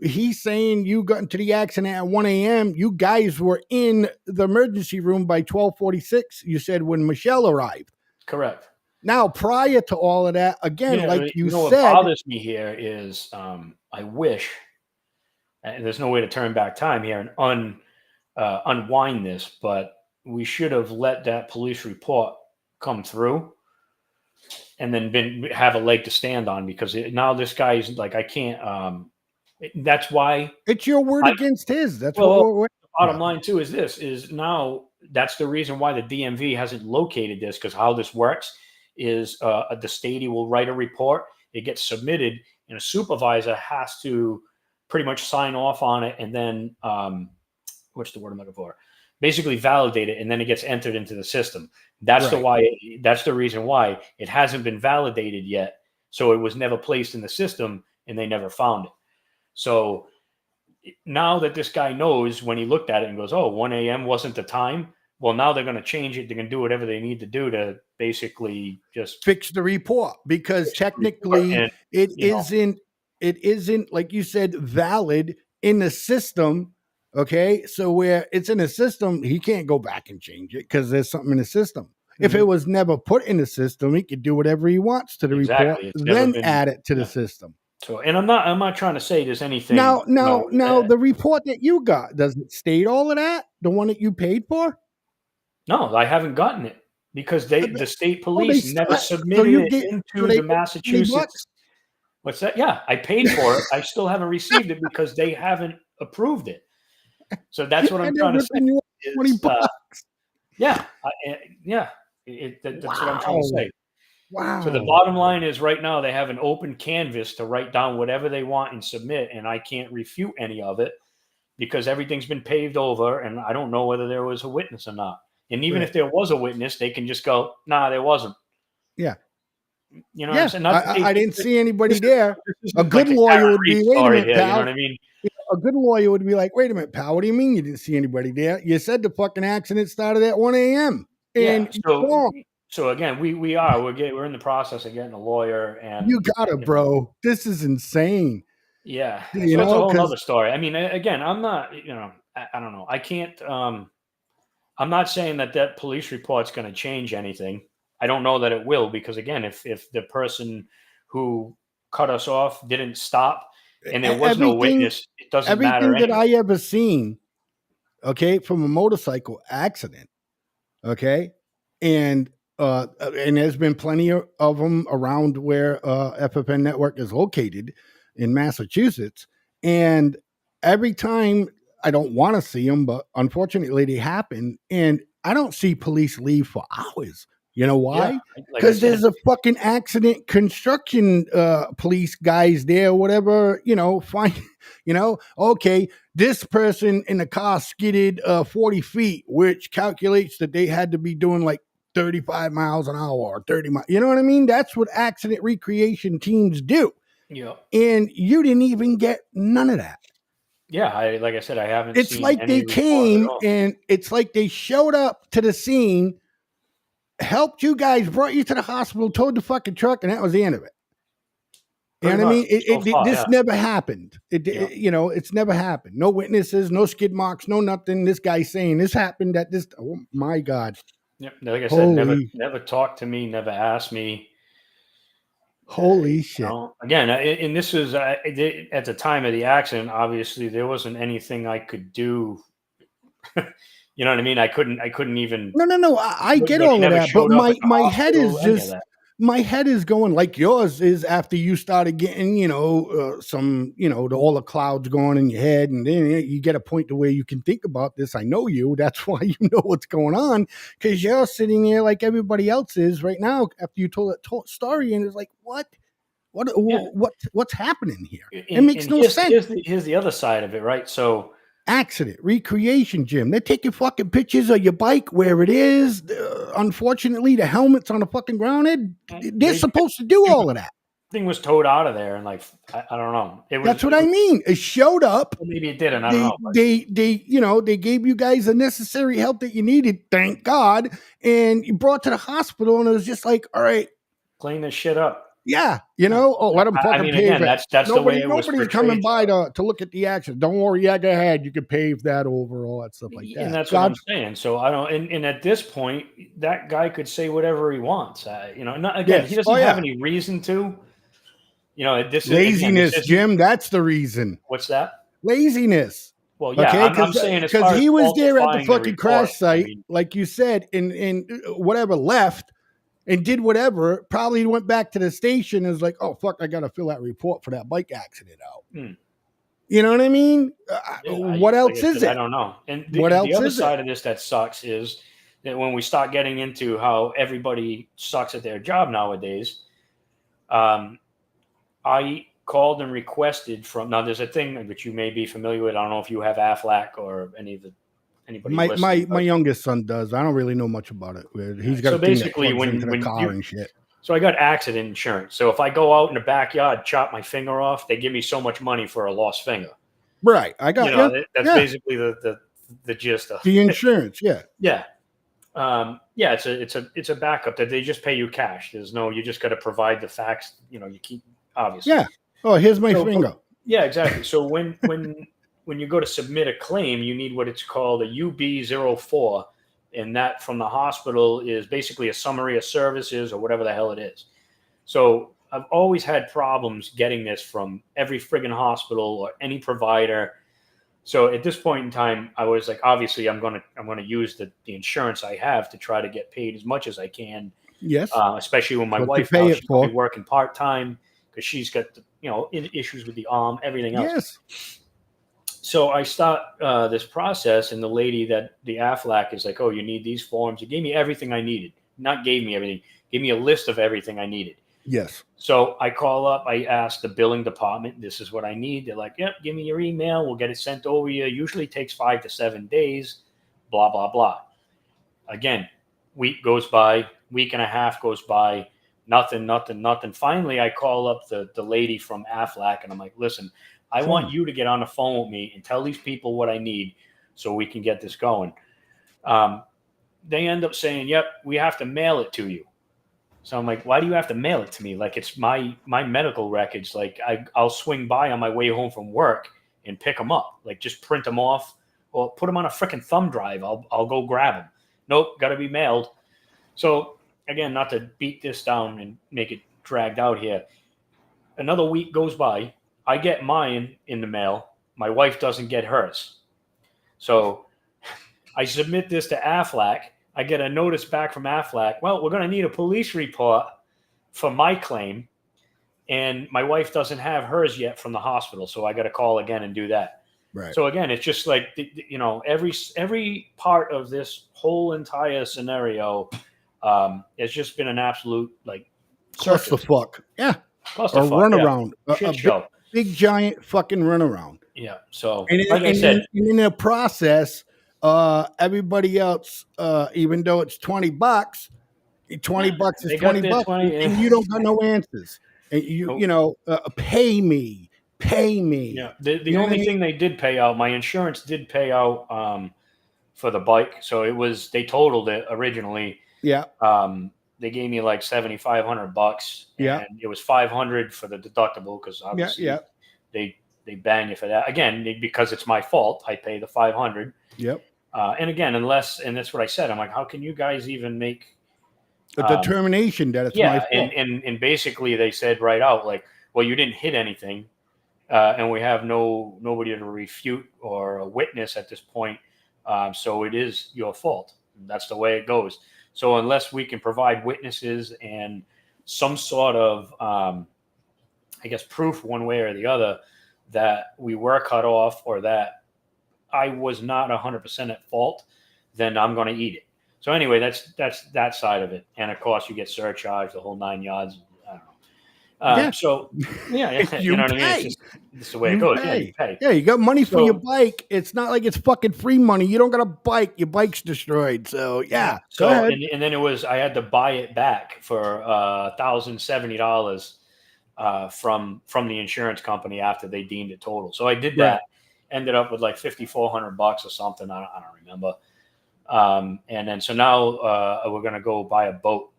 he's saying you got into the accident at 1 a.m. You guys were in the emergency room by 12:46. You said when Michelle arrived. Correct. Now, prior to all of that, again, Yeah, like you what said, bothers me here is I wish, and there's no way to turn back time here and unwind this, but we should have let that police report come through and then have a leg to stand on, because now this guy's like, I can't. That's why it's your word against his. That's well, what the bottom line too is now that's the reason why the DMV hasn't located this, because how this works is the state will write a report, it gets submitted, and a supervisor has to pretty much sign off on it, and then what's the word I'm looking for? Basically validate it, and then it gets entered into the system. That's that's the reason why it hasn't been validated yet. So it was never placed in the system, and they never found it. So now that this guy knows, when he looked at it and goes, "Oh, 1 a.m. wasn't the time." Well, now they're going to change it. They're going to do whatever they need to do to basically just fix the report, because technically it isn't like you said valid in the system. Okay, so where it's in the system, he can't go back and change it because there's something in the system. Mm-hmm. If it was never put in the system, he could do whatever he wants to the report, then add it to the system. So, and I'm not trying to say there's anything. Now, the report that you got, does it state all of that? The one that you paid for? No, I haven't gotten it because the state police never submitted it into the Massachusetts. What's that? Yeah, I paid for it. I still haven't received it because they haven't approved it. So that's what I'm trying to say. $20. Yeah, that's what I'm trying to say. Wow. So the bottom line is, right now they have an open canvas to write down whatever they want and submit, and I can't refute any of it because everything's been paved over, and I don't know whether there was a witness or not. And even if there was a witness, they can just go, "Nah, there wasn't." Yeah. You know what I'm saying? I didn't see anybody there. A good lawyer would be, wait a minute, pal. You know what I mean? A good lawyer would be like, wait a minute, pal, what do you mean you didn't see anybody there? You said the fucking accident started at 1 a.m. And so again, we're in the process of getting a lawyer, and you got it, bro. This is insane. Yeah. So it's a whole other story. I mean, again, I'm not, I don't know. I can't, I'm not saying that police report's going to change anything. I don't know that it will, because again, if the person who cut us off didn't stop and there was no witness, it doesn't matter. Everything that I ever seen, okay, from a motorcycle accident, okay, and there's been plenty of them around where FFN network is located in Massachusetts, and every time, I don't want to see them, but unfortunately they happen, and I don't see police leave for hours. You know why? Because there's a fucking accident construction police guys there, whatever, okay, this person in the car skidded 40 feet, which calculates that they had to be doing like 35 miles an hour or 30 miles. You know what I mean? That's what accident recreation teams do. Yeah. And you didn't even get none of that. Yeah, like I said, I haven't. It's like they came and it's like they showed up to the scene, helped you guys, brought you to the hospital, towed the fucking truck, and that was the end of it. You know what I mean? This never happened. It's never happened. No witnesses, no skid marks, no nothing. This guy's saying this happened at this. Oh my God. Yeah, like I said, never talked to me, never asked me. Holy shit. Again, and this was at the time of the accident, obviously there wasn't anything I could do. You know what I mean? I couldn't even. No. I get all of that, but my head is just my head is going like yours is after you started getting, some, all the clouds going in your head. And then you get a point to where you can think about this. I know you. That's why you know what's going on, because you're sitting there like everybody else is right now after you told that story. And it's like, Yeah. what's happening here? It And, makes and no here's, sense. here's the other side of it, right? So Accident, recreation, Jim. They're taking fucking pictures of your bike where it is. Unfortunately, the helmet's on the fucking ground. They're supposed to do all of that. thing was towed out of there, and like I don't know. That's what I mean. It showed up. Well, maybe it didn't. I don't know. They gave you guys the necessary help that you needed, thank God, and you brought to the hospital, and it was just like, all right, Clean this shit up. yeah, let them fucking pave again, it. that's the way it was Nobody's portrayed. coming by to look at the accident. Don't worry, yeah, go ahead. You can pave that over, all that stuff like that. And that's what I'm saying. So I don't. And at this point, that guy could say whatever he wants. Not, again, Yes. he doesn't have any reason to. This laziness, Jim. That's the reason. What's that? Laziness. Well, yeah, okay, I'm saying because he was there at the fucking report, crash site, like you said, and whatever left and did whatever. Probably went back to the station and was like, "Oh fuck, I got to fill that report for that bike accident out." You know what I mean? What else is it? I don't know. And the other side of this that sucks is that when we start getting into how everybody sucks at their job nowadays, I called and requested from. Now, there's a thing that you may be familiar with. I don't know if you have Aflac or anybody. My youngest son does. I don't really know much about it. He's got so basically when the car and shit. So I got accident insurance. So if I go out in the backyard, chop my finger off, they give me so much money for a lost finger. Right. I got that's basically the gist of the insurance. Yeah. Yeah. It's a backup that they just pay you cash. You just got to provide the facts. You keep obviously. Yeah. Oh, here's my finger. Yeah, exactly. So when you go to submit a claim, you need what it's called a UB04, and that from the hospital is basically a summary of services or whatever the hell it is. So I've always had problems getting this from every friggin' hospital or any provider. So at this point in time, I was like, obviously, I'm gonna use the insurance I have to try to get paid as much as I can. Yes. Especially when my wife now, she's be working part time because she's got issues with the arm, everything else. Yes. So I start this process, and the lady the Aflac is like, "Oh, you need these forms." He gave me everything I needed. Not gave me everything. Gave me a list of everything I needed. Yes. So I call up. I ask the billing department, "This is what I need." They're like, "Yep, give me your email. We'll get it sent over to you. Usually takes 5 to 7 days." Blah blah blah. Again, week goes by. Week and a half goes by. Nothing. Finally, I call up the lady from Aflac, and I'm like, "Listen, I want you to get on the phone with me and tell these people what I need so we can get this going." They end up saying, "Yep, we have to mail it to you." So I'm like, "Why do you have to mail it to me? Like it's my medical records. Like I'll swing by on my way home from work and pick them up. Like just print them off or put them on a freaking thumb drive. I'll go grab them." Nope, got to be mailed. So again, not to beat this down and make it dragged out here. Another week goes by. I get mine in the mail. My wife doesn't get hers. So I submit this to Aflac. I get a notice back from Aflac. "Well, we're going to need a police report for my claim." And my wife doesn't have hers yet from the hospital. So I got to call again and do that. Right. So again, it's just like, every part of this whole entire scenario has just been an absolute clusterfuck. Yeah. Clusterfuck. Runaround. Yeah. Shit show. Big giant fucking runaround. Yeah. So I said, in the process, everybody else, even though it's $20, $20 is $20, and you don't got no answers. And pay me. Yeah. The only thing they did pay out, my insurance did pay out for the bike. So they totaled it originally. Yeah. They gave me like $7,500. Yeah. And it was $500 for the deductible because obviously they bang you for that. Again, because it's my fault, I pay the $500. Yep. And again, and that's what I said. I'm like, how can you guys even make a determination that it's my fault? And basically they said right out, like, well, you didn't hit anything, and we have nobody to refute or a witness at this point, so it is your fault. That's the way it goes. So unless we can provide witnesses and some sort of, I guess, proof one way or the other that we were cut off or that I was not 100% at fault, then I'm going to eat it. So anyway, that's that side of it. And of course, you get surcharged the whole 9 yards. I don't know. Yeah. So yeah, You know what I mean. pay. It's the way it You goes. Yeah, pay. you pay. Yeah, you got money for your So- bike. It's not like it's fucking free money. You don't got a bike. Your bike's destroyed. So yeah. So Go ahead. and then it was I had to buy it back for $1,070 from the insurance company after they deemed it total. So I did that. Right. Ended up with like $5,400 or something. I don't remember. And then so now we're gonna go buy a boat.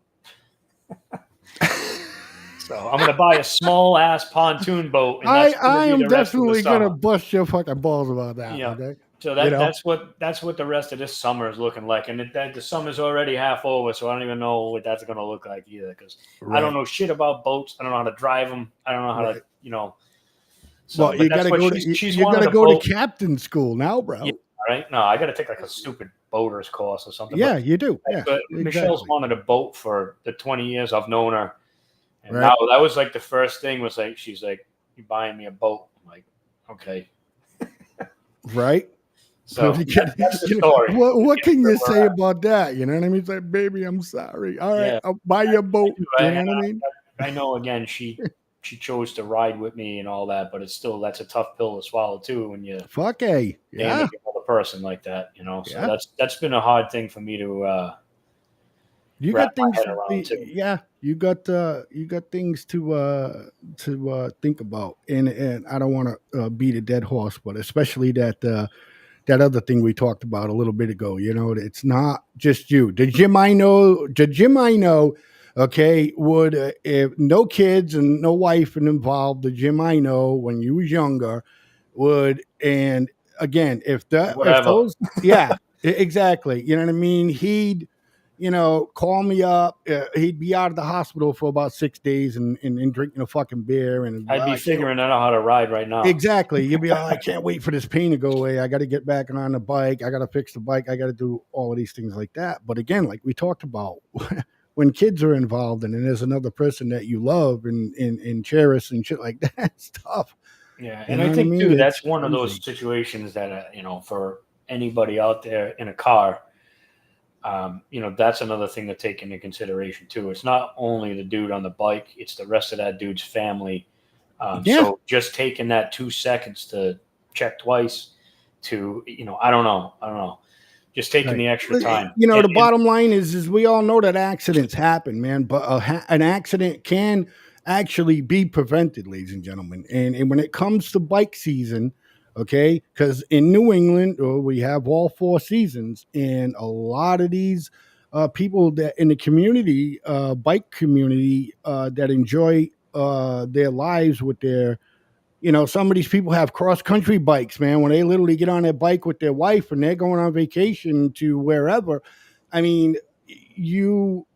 So I'm gonna buy a small ass pontoon boat. And that's gonna I be am the rest of the definitely gonna summer. bust your fucking balls about that. Yeah. Okay. So You know? that's what the rest of this summer is looking like, and the summer's already half over, so I don't even know what that's going to look like either. Because I don't know shit about boats. I don't know how to drive them. I don't know how to, So, well, you gotta go to she's you wanted gotta a go boat, to captain school now, bro. Yeah, right? No, I got to take like a stupid boater's course or something. Yeah, you do. Yeah, But Michelle's exactly. wanted a boat for the 20 years I've known her, and Right. now that was like the first thing was like she's like, "You buying me a boat?" I'm like, "Okay." Right. So that's the story. What can you Where say we're at. about that? You know what I mean? It's like, baby, I'm sorry. All right, Yeah. I'll buy you a boat. I- You know what I mean? I know. Again, she chose to ride with me and all that, but it's still that's a tough pill to swallow too when you Fuck a damage yeah. another person like that. So Yeah. that's been a hard thing for me to. You wrap got things. my head around, too. Yeah, you got things to think about, and I don't want to beat a dead horse, but especially that other thing we talked about a little bit ago. It's not just you. The gym I know, okay, would if no kids and no wife involved, the gym I know when you was younger would, and again, if Whatever. those, yeah, exactly. You know what I mean? He'd call me up. He'd be out of the hospital for about 6 days and drinking a fucking beer. And I'd be figuring out how to ride right now. exactly. You'd be like, I can't wait for this pain to go away. I got to get back on the bike. I got to fix the bike. I got to do all of these things like that. But again, like we talked about, when kids are involved and there's another person that you love and cherish and shit like that, it's tough. Yeah, You and know I what think mean? too It's that's one of crazy. those situations that for anybody out there in a car. That's another thing to take into consideration too. It's not only the dude on the bike; it's the rest of that dude's family. Yeah. So just taking that 2 seconds to check twice, to I don't know, just taking Right. the extra time. The bottom line is we all know that accidents happen, man. But an accident can actually be prevented, ladies and gentlemen. And when it comes to bike season, okay, because in New England we have all 4 seasons, and a lot of these people that in the community, bike community, that enjoy their lives with their some of these people have cross country bikes, man, when they literally get on their bike with their wife and they're going on vacation to wherever. I mean, you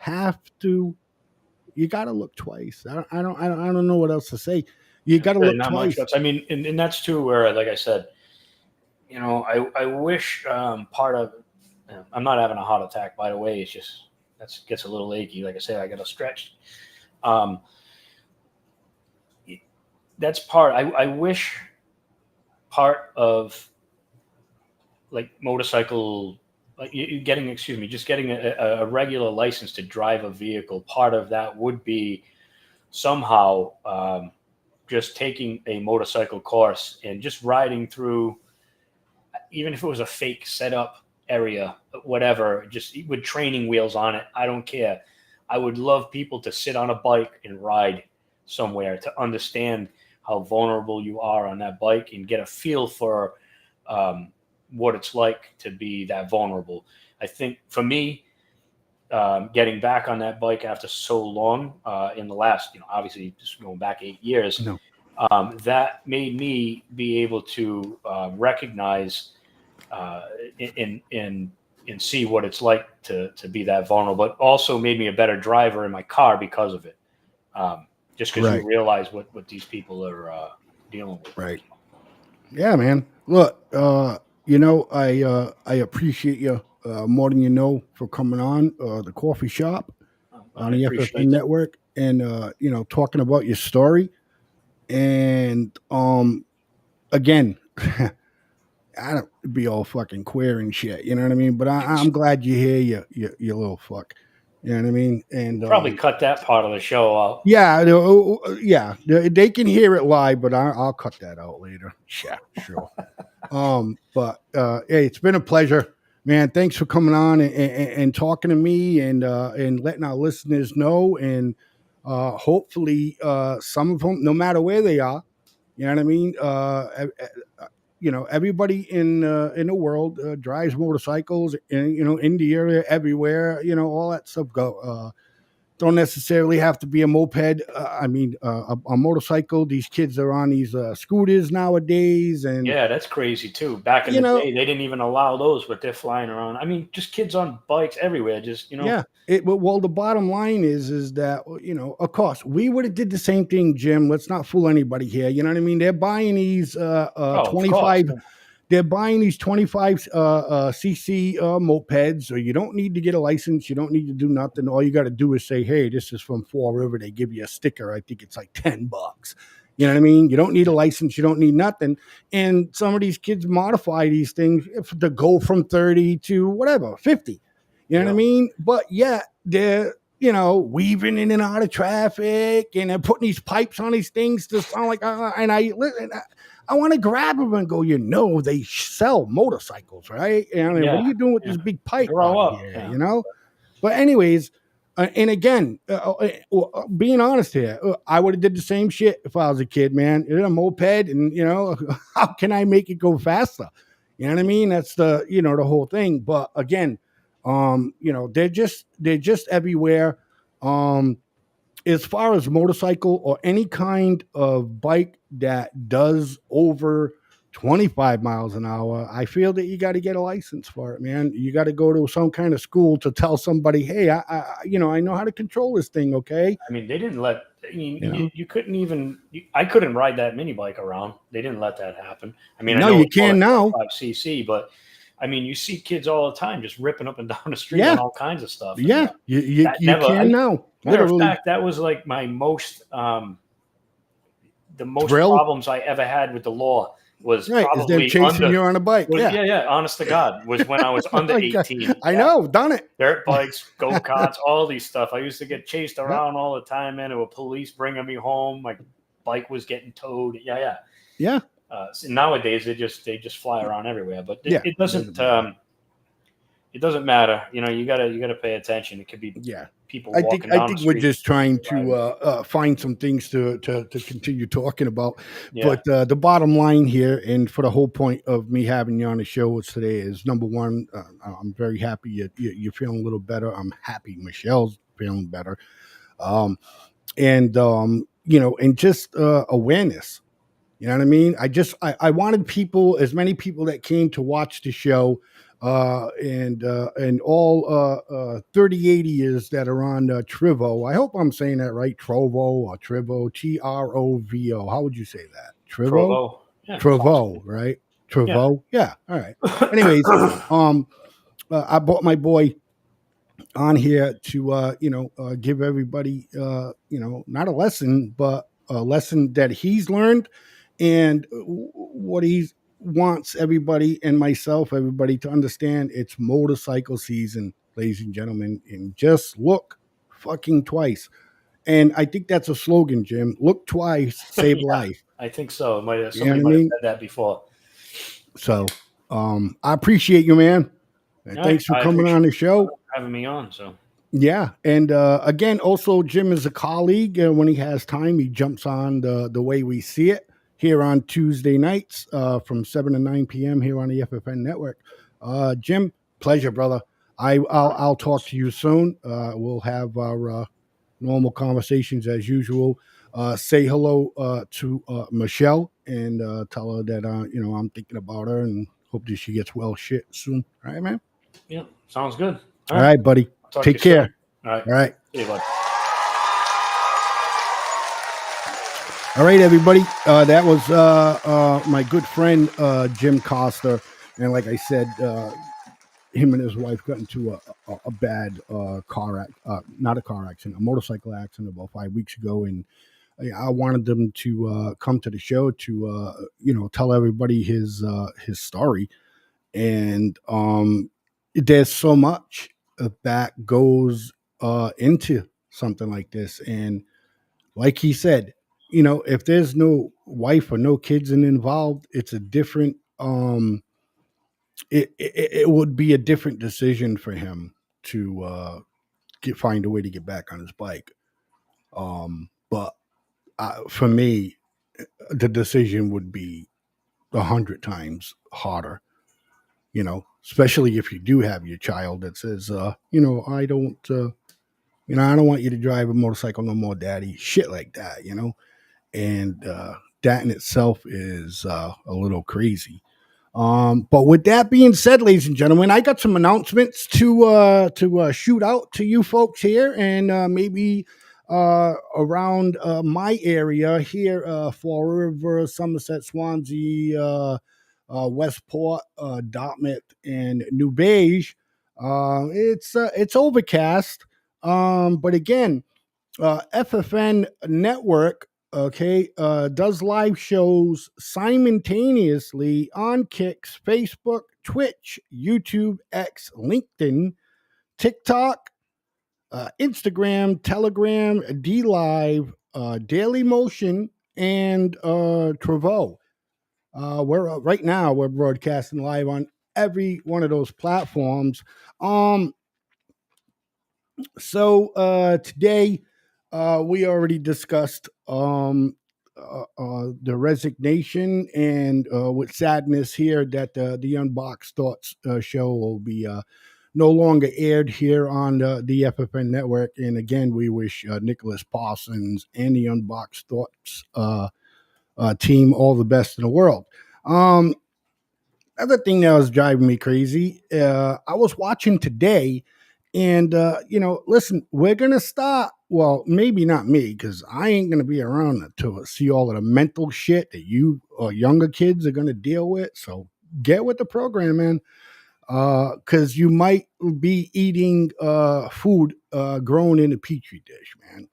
got to look twice. I don't know what else to say. You got to Really look not twice. much else. I mean, and that's too where, like I said, I wish part of. I'm not having a heart attack, by the way. It's just that gets a little achy. Like I said, I got to stretch. That's part. I wish part of like motorcycle, like just getting a regular license to drive a vehicle. Part of that would be somehow just taking a motorcycle course and just riding through, even if it was a fake setup area, whatever, just with training wheels on it. I don't care. I would love people to sit on a bike and ride somewhere to understand how vulnerable you are on that bike and get a feel for what it's like to be that vulnerable. I think for me, getting back on that bike after so long in the last, obviously just going back 8 years, No. That made me be able to recognize and see what it's like to be that vulnerable, but also made me a better driver in my car because of it. Just because Right. you realize what these people are dealing with. Right. Yeah, man. Look, I appreciate you more than you know for coming on the coffee shop on I the appreciate FFN network. and talking about your story. And again, I don't be all fucking queer and shit. You know what I mean? But I'm glad you're here, you little fuck. You know what I mean? And Probably cut that part of the show out. yeah, yeah, they can hear it live, but I'll cut that out later. Yeah, sure. But hey, it's been a pleasure, man. Thanks for coming on and talking to me and letting our listeners know. And hopefully, some of them, no matter where they are, you know what I mean. Everybody in the world drives motorcycles, and in the area, everywhere, all that stuff. Don't necessarily have to be a moped. A motorcycle. These kids are on these scooters nowadays, and Yeah, that's crazy too. Back in the day, they didn't even allow those, but they're flying around. I mean, just kids on bikes everywhere. Just yeah. Well, the bottom line is that of course, we would have did the same thing, Jim. Let's not fool anybody here. You know what I mean? They're buying these 25. They're buying these 25 cc mopeds, so you don't need to get a license. You don't need to do nothing. All you got to do is say, "Hey, this is from Fall River." They give you a sticker. I think it's like $10. You know what I mean? You don't need a license. You don't need nothing. And some of these kids modify these things to go from 30 to whatever, 50. You know what I mean? But yeah, they're weaving in and out of traffic, and they're putting these pipes on these things to sound like. And I want to grab them and go, they sell motorcycles, right? And what are you doing with this big pipe out here, But anyways, and again, being honest here, I would have did the same shit if I was a kid, man. In a moped, and how can I make it go faster? You know what I mean? That's the the whole thing. But again, they're just everywhere. As far as motorcycle or any kind of bike that does over 25 miles an hour, I feel that you got to get a license for it, man. You got to go to some kind of school to tell somebody, hey, I know how to control this thing. Okay. I mean, they didn't let, you couldn't even, I couldn't ride that mini bike around. They didn't let that happen. I mean, no, I know you can now. 5cc, but I mean, you see kids all the time just ripping up and down the street on all kinds of stuff. Yeah, you can now. Matter of fact, that was like my most, the most problems I ever had with the law was probably is them chasing you on a bike. Honest to God, was when I was under 18. I know, done it. Dirt bikes, go-karts, all these stuff. I used to get chased around all the time, man. There were police bringing me home. My bike was getting towed. Yeah. So nowadays they just fly around everywhere, but it doesn't. It doesn't matter. You gotta pay attention. It could be people. I think we're just trying to find some things to continue talking about. Yeah. But the bottom line here, and for the whole point of me having you on the show today, is number one, I'm very happy you're feeling a little better. I'm happy Michelle's feeling better, and just awareness. You know what I mean? I wanted people, as many people that came to watch the show, and all 3080ers that are on Trivo. I hope I'm saying that right. Trovo or Trivo, Trovo. How would you say that? Trivo? Trovo, right? Trovo. Yeah. All right. Anyways, I brought my boy on here to give everybody not a lesson, but a lesson that he's learned and what he wants everybody and everybody to understand. It's motorcycle season, ladies and gentlemen, and just look fucking twice. And I think that's a slogan, Jim. Look twice, save life. I think so. Somebody might have said that before. So I appreciate you, man. Thanks for coming on the show. Having me on. So yeah. And again, also Jim is a colleague. When he has time, he jumps on the Way We See It here on Tuesday nights from 7 to 9 p.m. here on the FFN network. Jim, pleasure, brother. I'll talk to you soon. We'll have our normal conversations as usual. Say hello to Michelle and tell her that I'm thinking about her and hope that she gets well shit soon. All right, man? Yeah, sounds good. All right, buddy. Take care. All right. All right. See you, bud. All right, everybody. That was my good friend Jim Costa, and like I said, him and his wife got into a bad not a car accident, a motorcycle accident about 5 weeks ago, and I wanted them to come to the show to tell everybody his story, and there's so much that goes into something like this, and like he said, if there's no wife or no kids involved, it's a different it would be a different decision for him to find a way to get back on his bike. But for me, the decision would be 100 times harder. Especially if you do have your child that says, I don't, I don't want you to drive a motorcycle no more, Daddy. Shit like that, and that in itself is a little crazy. But with that being said, ladies and gentlemen, I got some announcements to shoot out to you folks here, and maybe around my area here, Fall River, Somerset, Swansea, Westport, Dartmouth, and New Beige. It's overcast, but again, FFN Network, okay, does live shows simultaneously on Kicks, Facebook, Twitch, YouTube, X, LinkedIn, TikTok, Instagram, Telegram, D Live, Daily Motion, and Trovo. Right now we're broadcasting live on every one of those platforms. So today we already discussed the resignation, and with sadness here that the Unboxed Thoughts show will be no longer aired here on the FFN network. And again, we wish Nicholas Parsons and the Unboxed Thoughts team all the best in the world. Other thing that was driving me crazy, I was watching today, and listen, we're gonna start. Well, maybe not me, because I ain't gonna be around to see all of the mental shit that you younger kids are gonna deal with. So get with the program, man, because you might be eating food grown in a petri dish, man.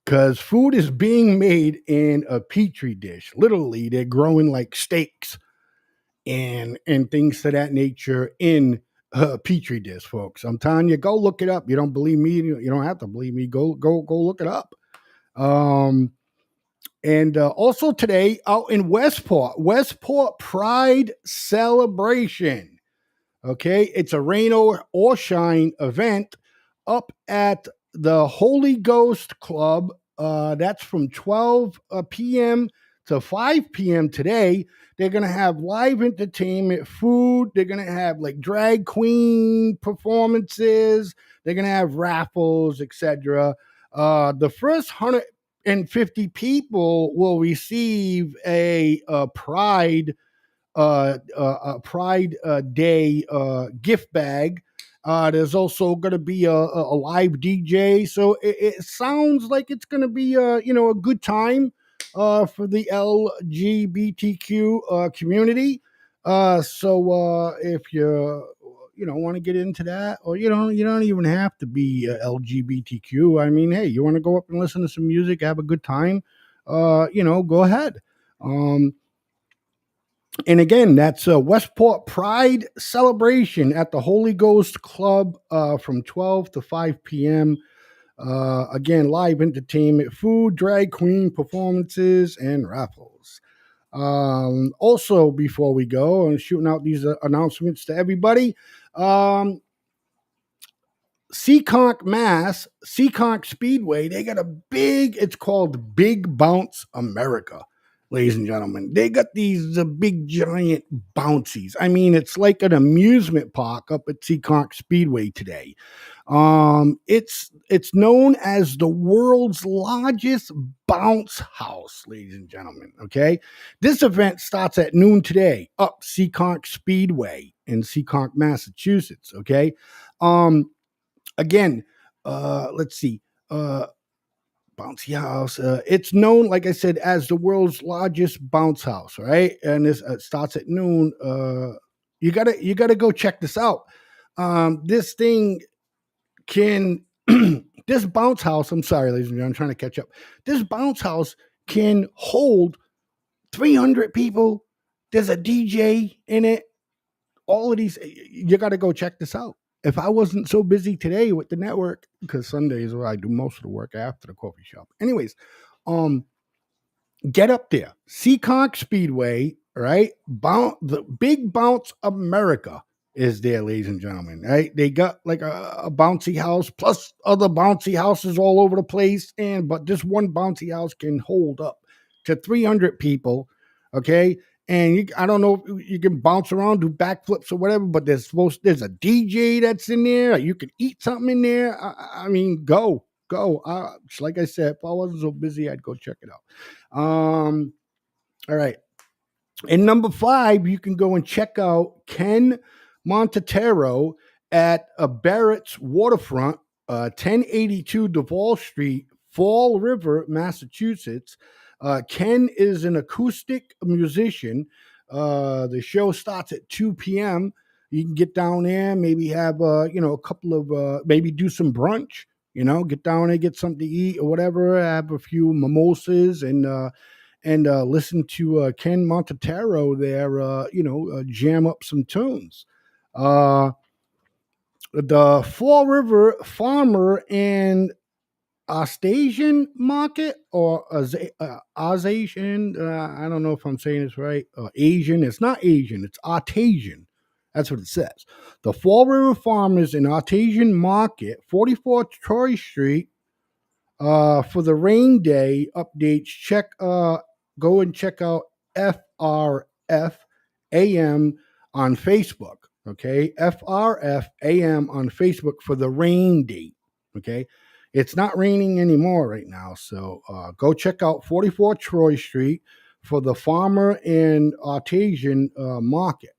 Because food is being made in a petri dish. Literally, they're growing like steaks and things to that nature in petri dish, folks. I'm telling you, go look it up. You don't believe me? You don't have to believe me. Go look it up. And also today out in Westport Pride celebration. Okay, it's a rain or shine event up at the Holy Ghost Club. That's from 12 p.m. to 5 p.m. today. They're going to have live entertainment, food. They're going to have like drag queen performances. They're going to have raffles, etc. The first 150 people will receive a Pride Pride Day gift bag. There's also going to be a live DJ, so it sounds like it's going to be a good time for the LGBTQ community. So if you want to get into that, or you don't even have to be LGBTQ. I mean, hey, you want to go up and listen to some music, have a good time, go ahead. And again, that's a Westport Pride celebration at the Holy Ghost Club from 12 to 5 p.m. Again, live entertainment, food, drag queen performances, and raffles. Also, before we go, I'm shooting out these announcements to everybody. Seekonk, Mass, Seekonk Speedway, they got it's called Big Bounce America. Ladies and gentlemen, they got these big giant bouncies. I mean, it's like an amusement park up at Seekonk Speedway today. It's known as the world's largest bounce house, ladies and gentlemen. Okay, this event starts at noon today up Seekonk Speedway in Seekonk, Massachusetts. Okay, again, let's see. Bouncy house. It's known, like I said, as the world's largest bounce house, right? And this starts at noon. You gotta go check this out. This thing can this bounce house. I'm sorry, ladies and gentlemen, I'm trying to catch up. This bounce house can hold 300 people. There's a DJ in it. All of these, you got to go check this out. If I wasn't so busy today with the network, because Sunday is where I do most of the work after the coffee shop. Anyways, get up there. Seekonk Speedway, right? The Big Bounce America is there, ladies and gentlemen, right? They got like a bouncy house plus other bouncy houses all over the place. But this one bouncy house can hold up to 300 people, okay? And I don't know if you can bounce around, do backflips or whatever, but there's a DJ that's in there. You can eat something in there. I mean, go. Like I said, if I wasn't so busy, I'd go check it out. All right. And number 5, you can go and check out Ken Montetero at Barrett's Waterfront, 1082 Duval Street, Fall River, Massachusetts. Ken is an acoustic musician. The show starts at 2 p.m. You can get down there, maybe have a couple of maybe do some brunch. Get down there, get something to eat or whatever. Have a few mimosas and listen to Ken Montetero there. Jam up some tunes. The Fall River Farmer and Ostasian Market or Asian. I don't know if I'm saying this right. Asian. It's not Asian. It's Artesian. That's what it says. The Fall River Farmers and Artesian Market, 44 Troy Street. For the rain day updates, go and check out FRF AM on Facebook. Okay, FRF AM on Facebook for the rain date. Okay, it's not raining anymore right now, so go check out 44 Troy Street for the Farmer and Artesian Market.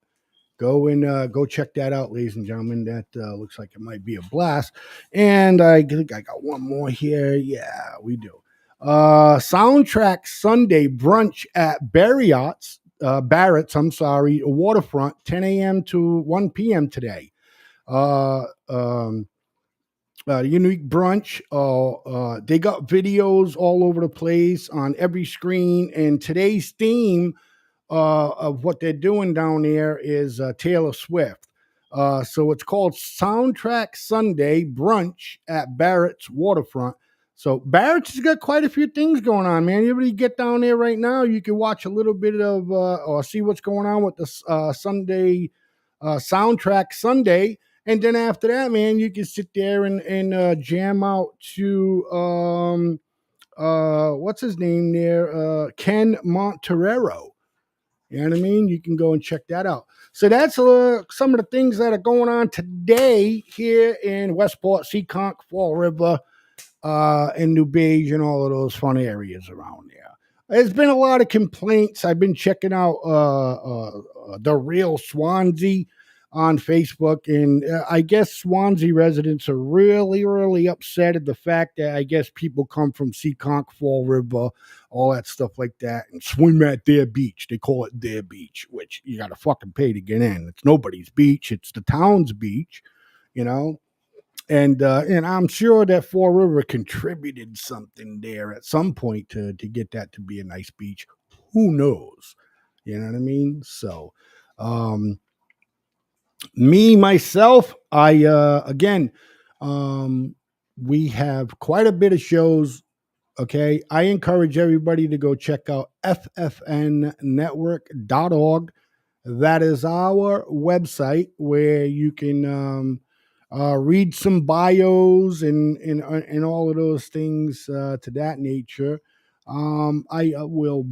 Go check that out, ladies and gentlemen. That looks like it might be a blast. And I think I got one more here. Yeah, we do. Soundtrack Sunday brunch at Barrett's, Waterfront, 10 a.m. to 1 p.m. today. Unique brunch. They got videos all over the place on every screen. And today's theme of what they're doing down there is Taylor Swift. So it's called Soundtrack Sunday Brunch at Barrett's Waterfront. So Barrett's has got quite a few things going on, man. Everybody get down there right now. You can watch a little bit of or see what's going on with the Sunday Soundtrack Sunday. And then after that, man, you can sit there and jam out to what's his name there? Ken Monterero. You know what I mean? You can go and check that out. So that's some of the things that are going on today here in Westport, Seekonk, Fall River, and New Beige, and all of those fun areas around there. There's been a lot of complaints. I've been checking out The Real Swansea on Facebook, and I guess Swansea residents are really, really upset at the fact that I guess people come from Seekonk, Fall River, all that stuff like that, and swim at their beach. They call it their beach, which you got to fucking pay to get in. It's nobody's beach. It's the town's beach, And I'm sure that Fall River contributed something there at some point to get that to be a nice beach. Who knows? You know what I mean? So, me, myself, we have quite a bit of shows. Okay. I encourage everybody to go check out ffnnetwork.org. That is our website where you can read some bios and all of those things to that nature. I will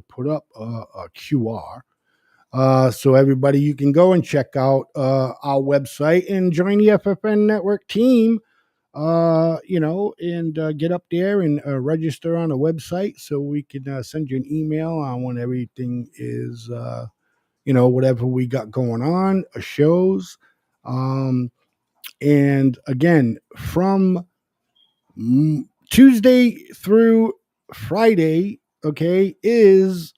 put up a QR. So everybody, you can go and check out our website and join the FFN network team, and get up there and register on the website so we can send you an email on when everything is, whatever we got going on, shows. And again, from Tuesday through Friday, okay, is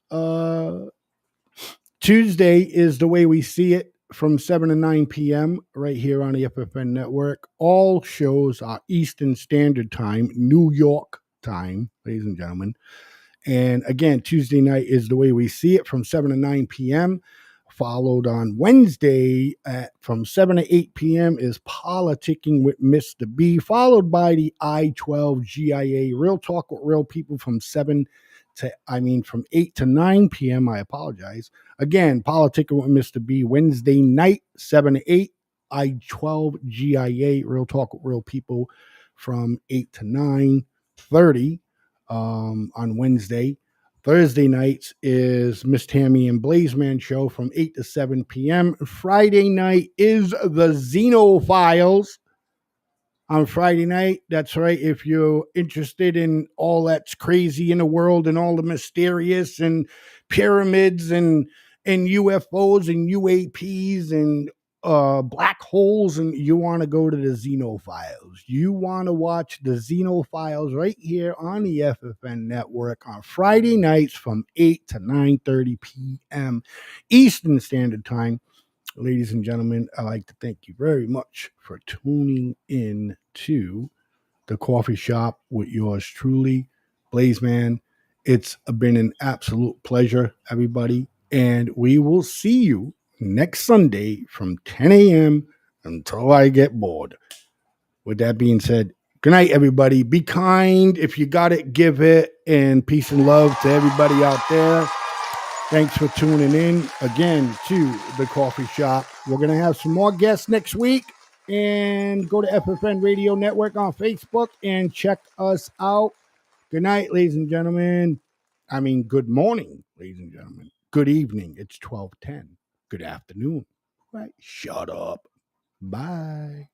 Tuesday is the way we see it from 7 to 9 p.m. right here on the FFN network. All shows are Eastern Standard Time, New York time, ladies and gentlemen. And again, Tuesday night is The Way We See It from 7 to 9 p.m. Followed on Wednesday from 7 to 8 p.m. is Politicking with Mr. B, followed by the I-12 GIA Real Talk with Real People from 8 to 9 p.m. I apologize. Again, Politicking with Mr. B, Wednesday night, 7 to 8. I-12 GIA Real Talk with Real People from 8 to 9:30 on Wednesday. Thursday nights is Miss Tammy and Blazeman show from 8 to 7 p.m. Friday night is the Xeno Files on Friday night. That's right. If you're interested in all that's crazy in the world and all the mysterious and pyramids and UFOs and UAPs and black holes, and you want to go to the Xeno Files, you want to watch the Xeno Files right here on the FFN network on Friday nights from 8 to 9:30 p.m. Eastern Standard Time. Ladies and gentlemen, I'd like to thank you very much for tuning in to the coffee shop with yours truly, Blazeman. It's been an absolute pleasure, everybody. And we will see you next Sunday from 10 a.m. until I get bored. With that being said, good night, everybody. Be kind. If you got it, give it. And peace and love to everybody out there. Thanks for tuning in again to the coffee shop. We're going to have some more guests next week. And go to FFN Radio Network on Facebook and check us out. Good night, ladies and gentlemen. Good morning, ladies and gentlemen. Good evening. It's 12:10. Good afternoon. Right. Shut up. Bye.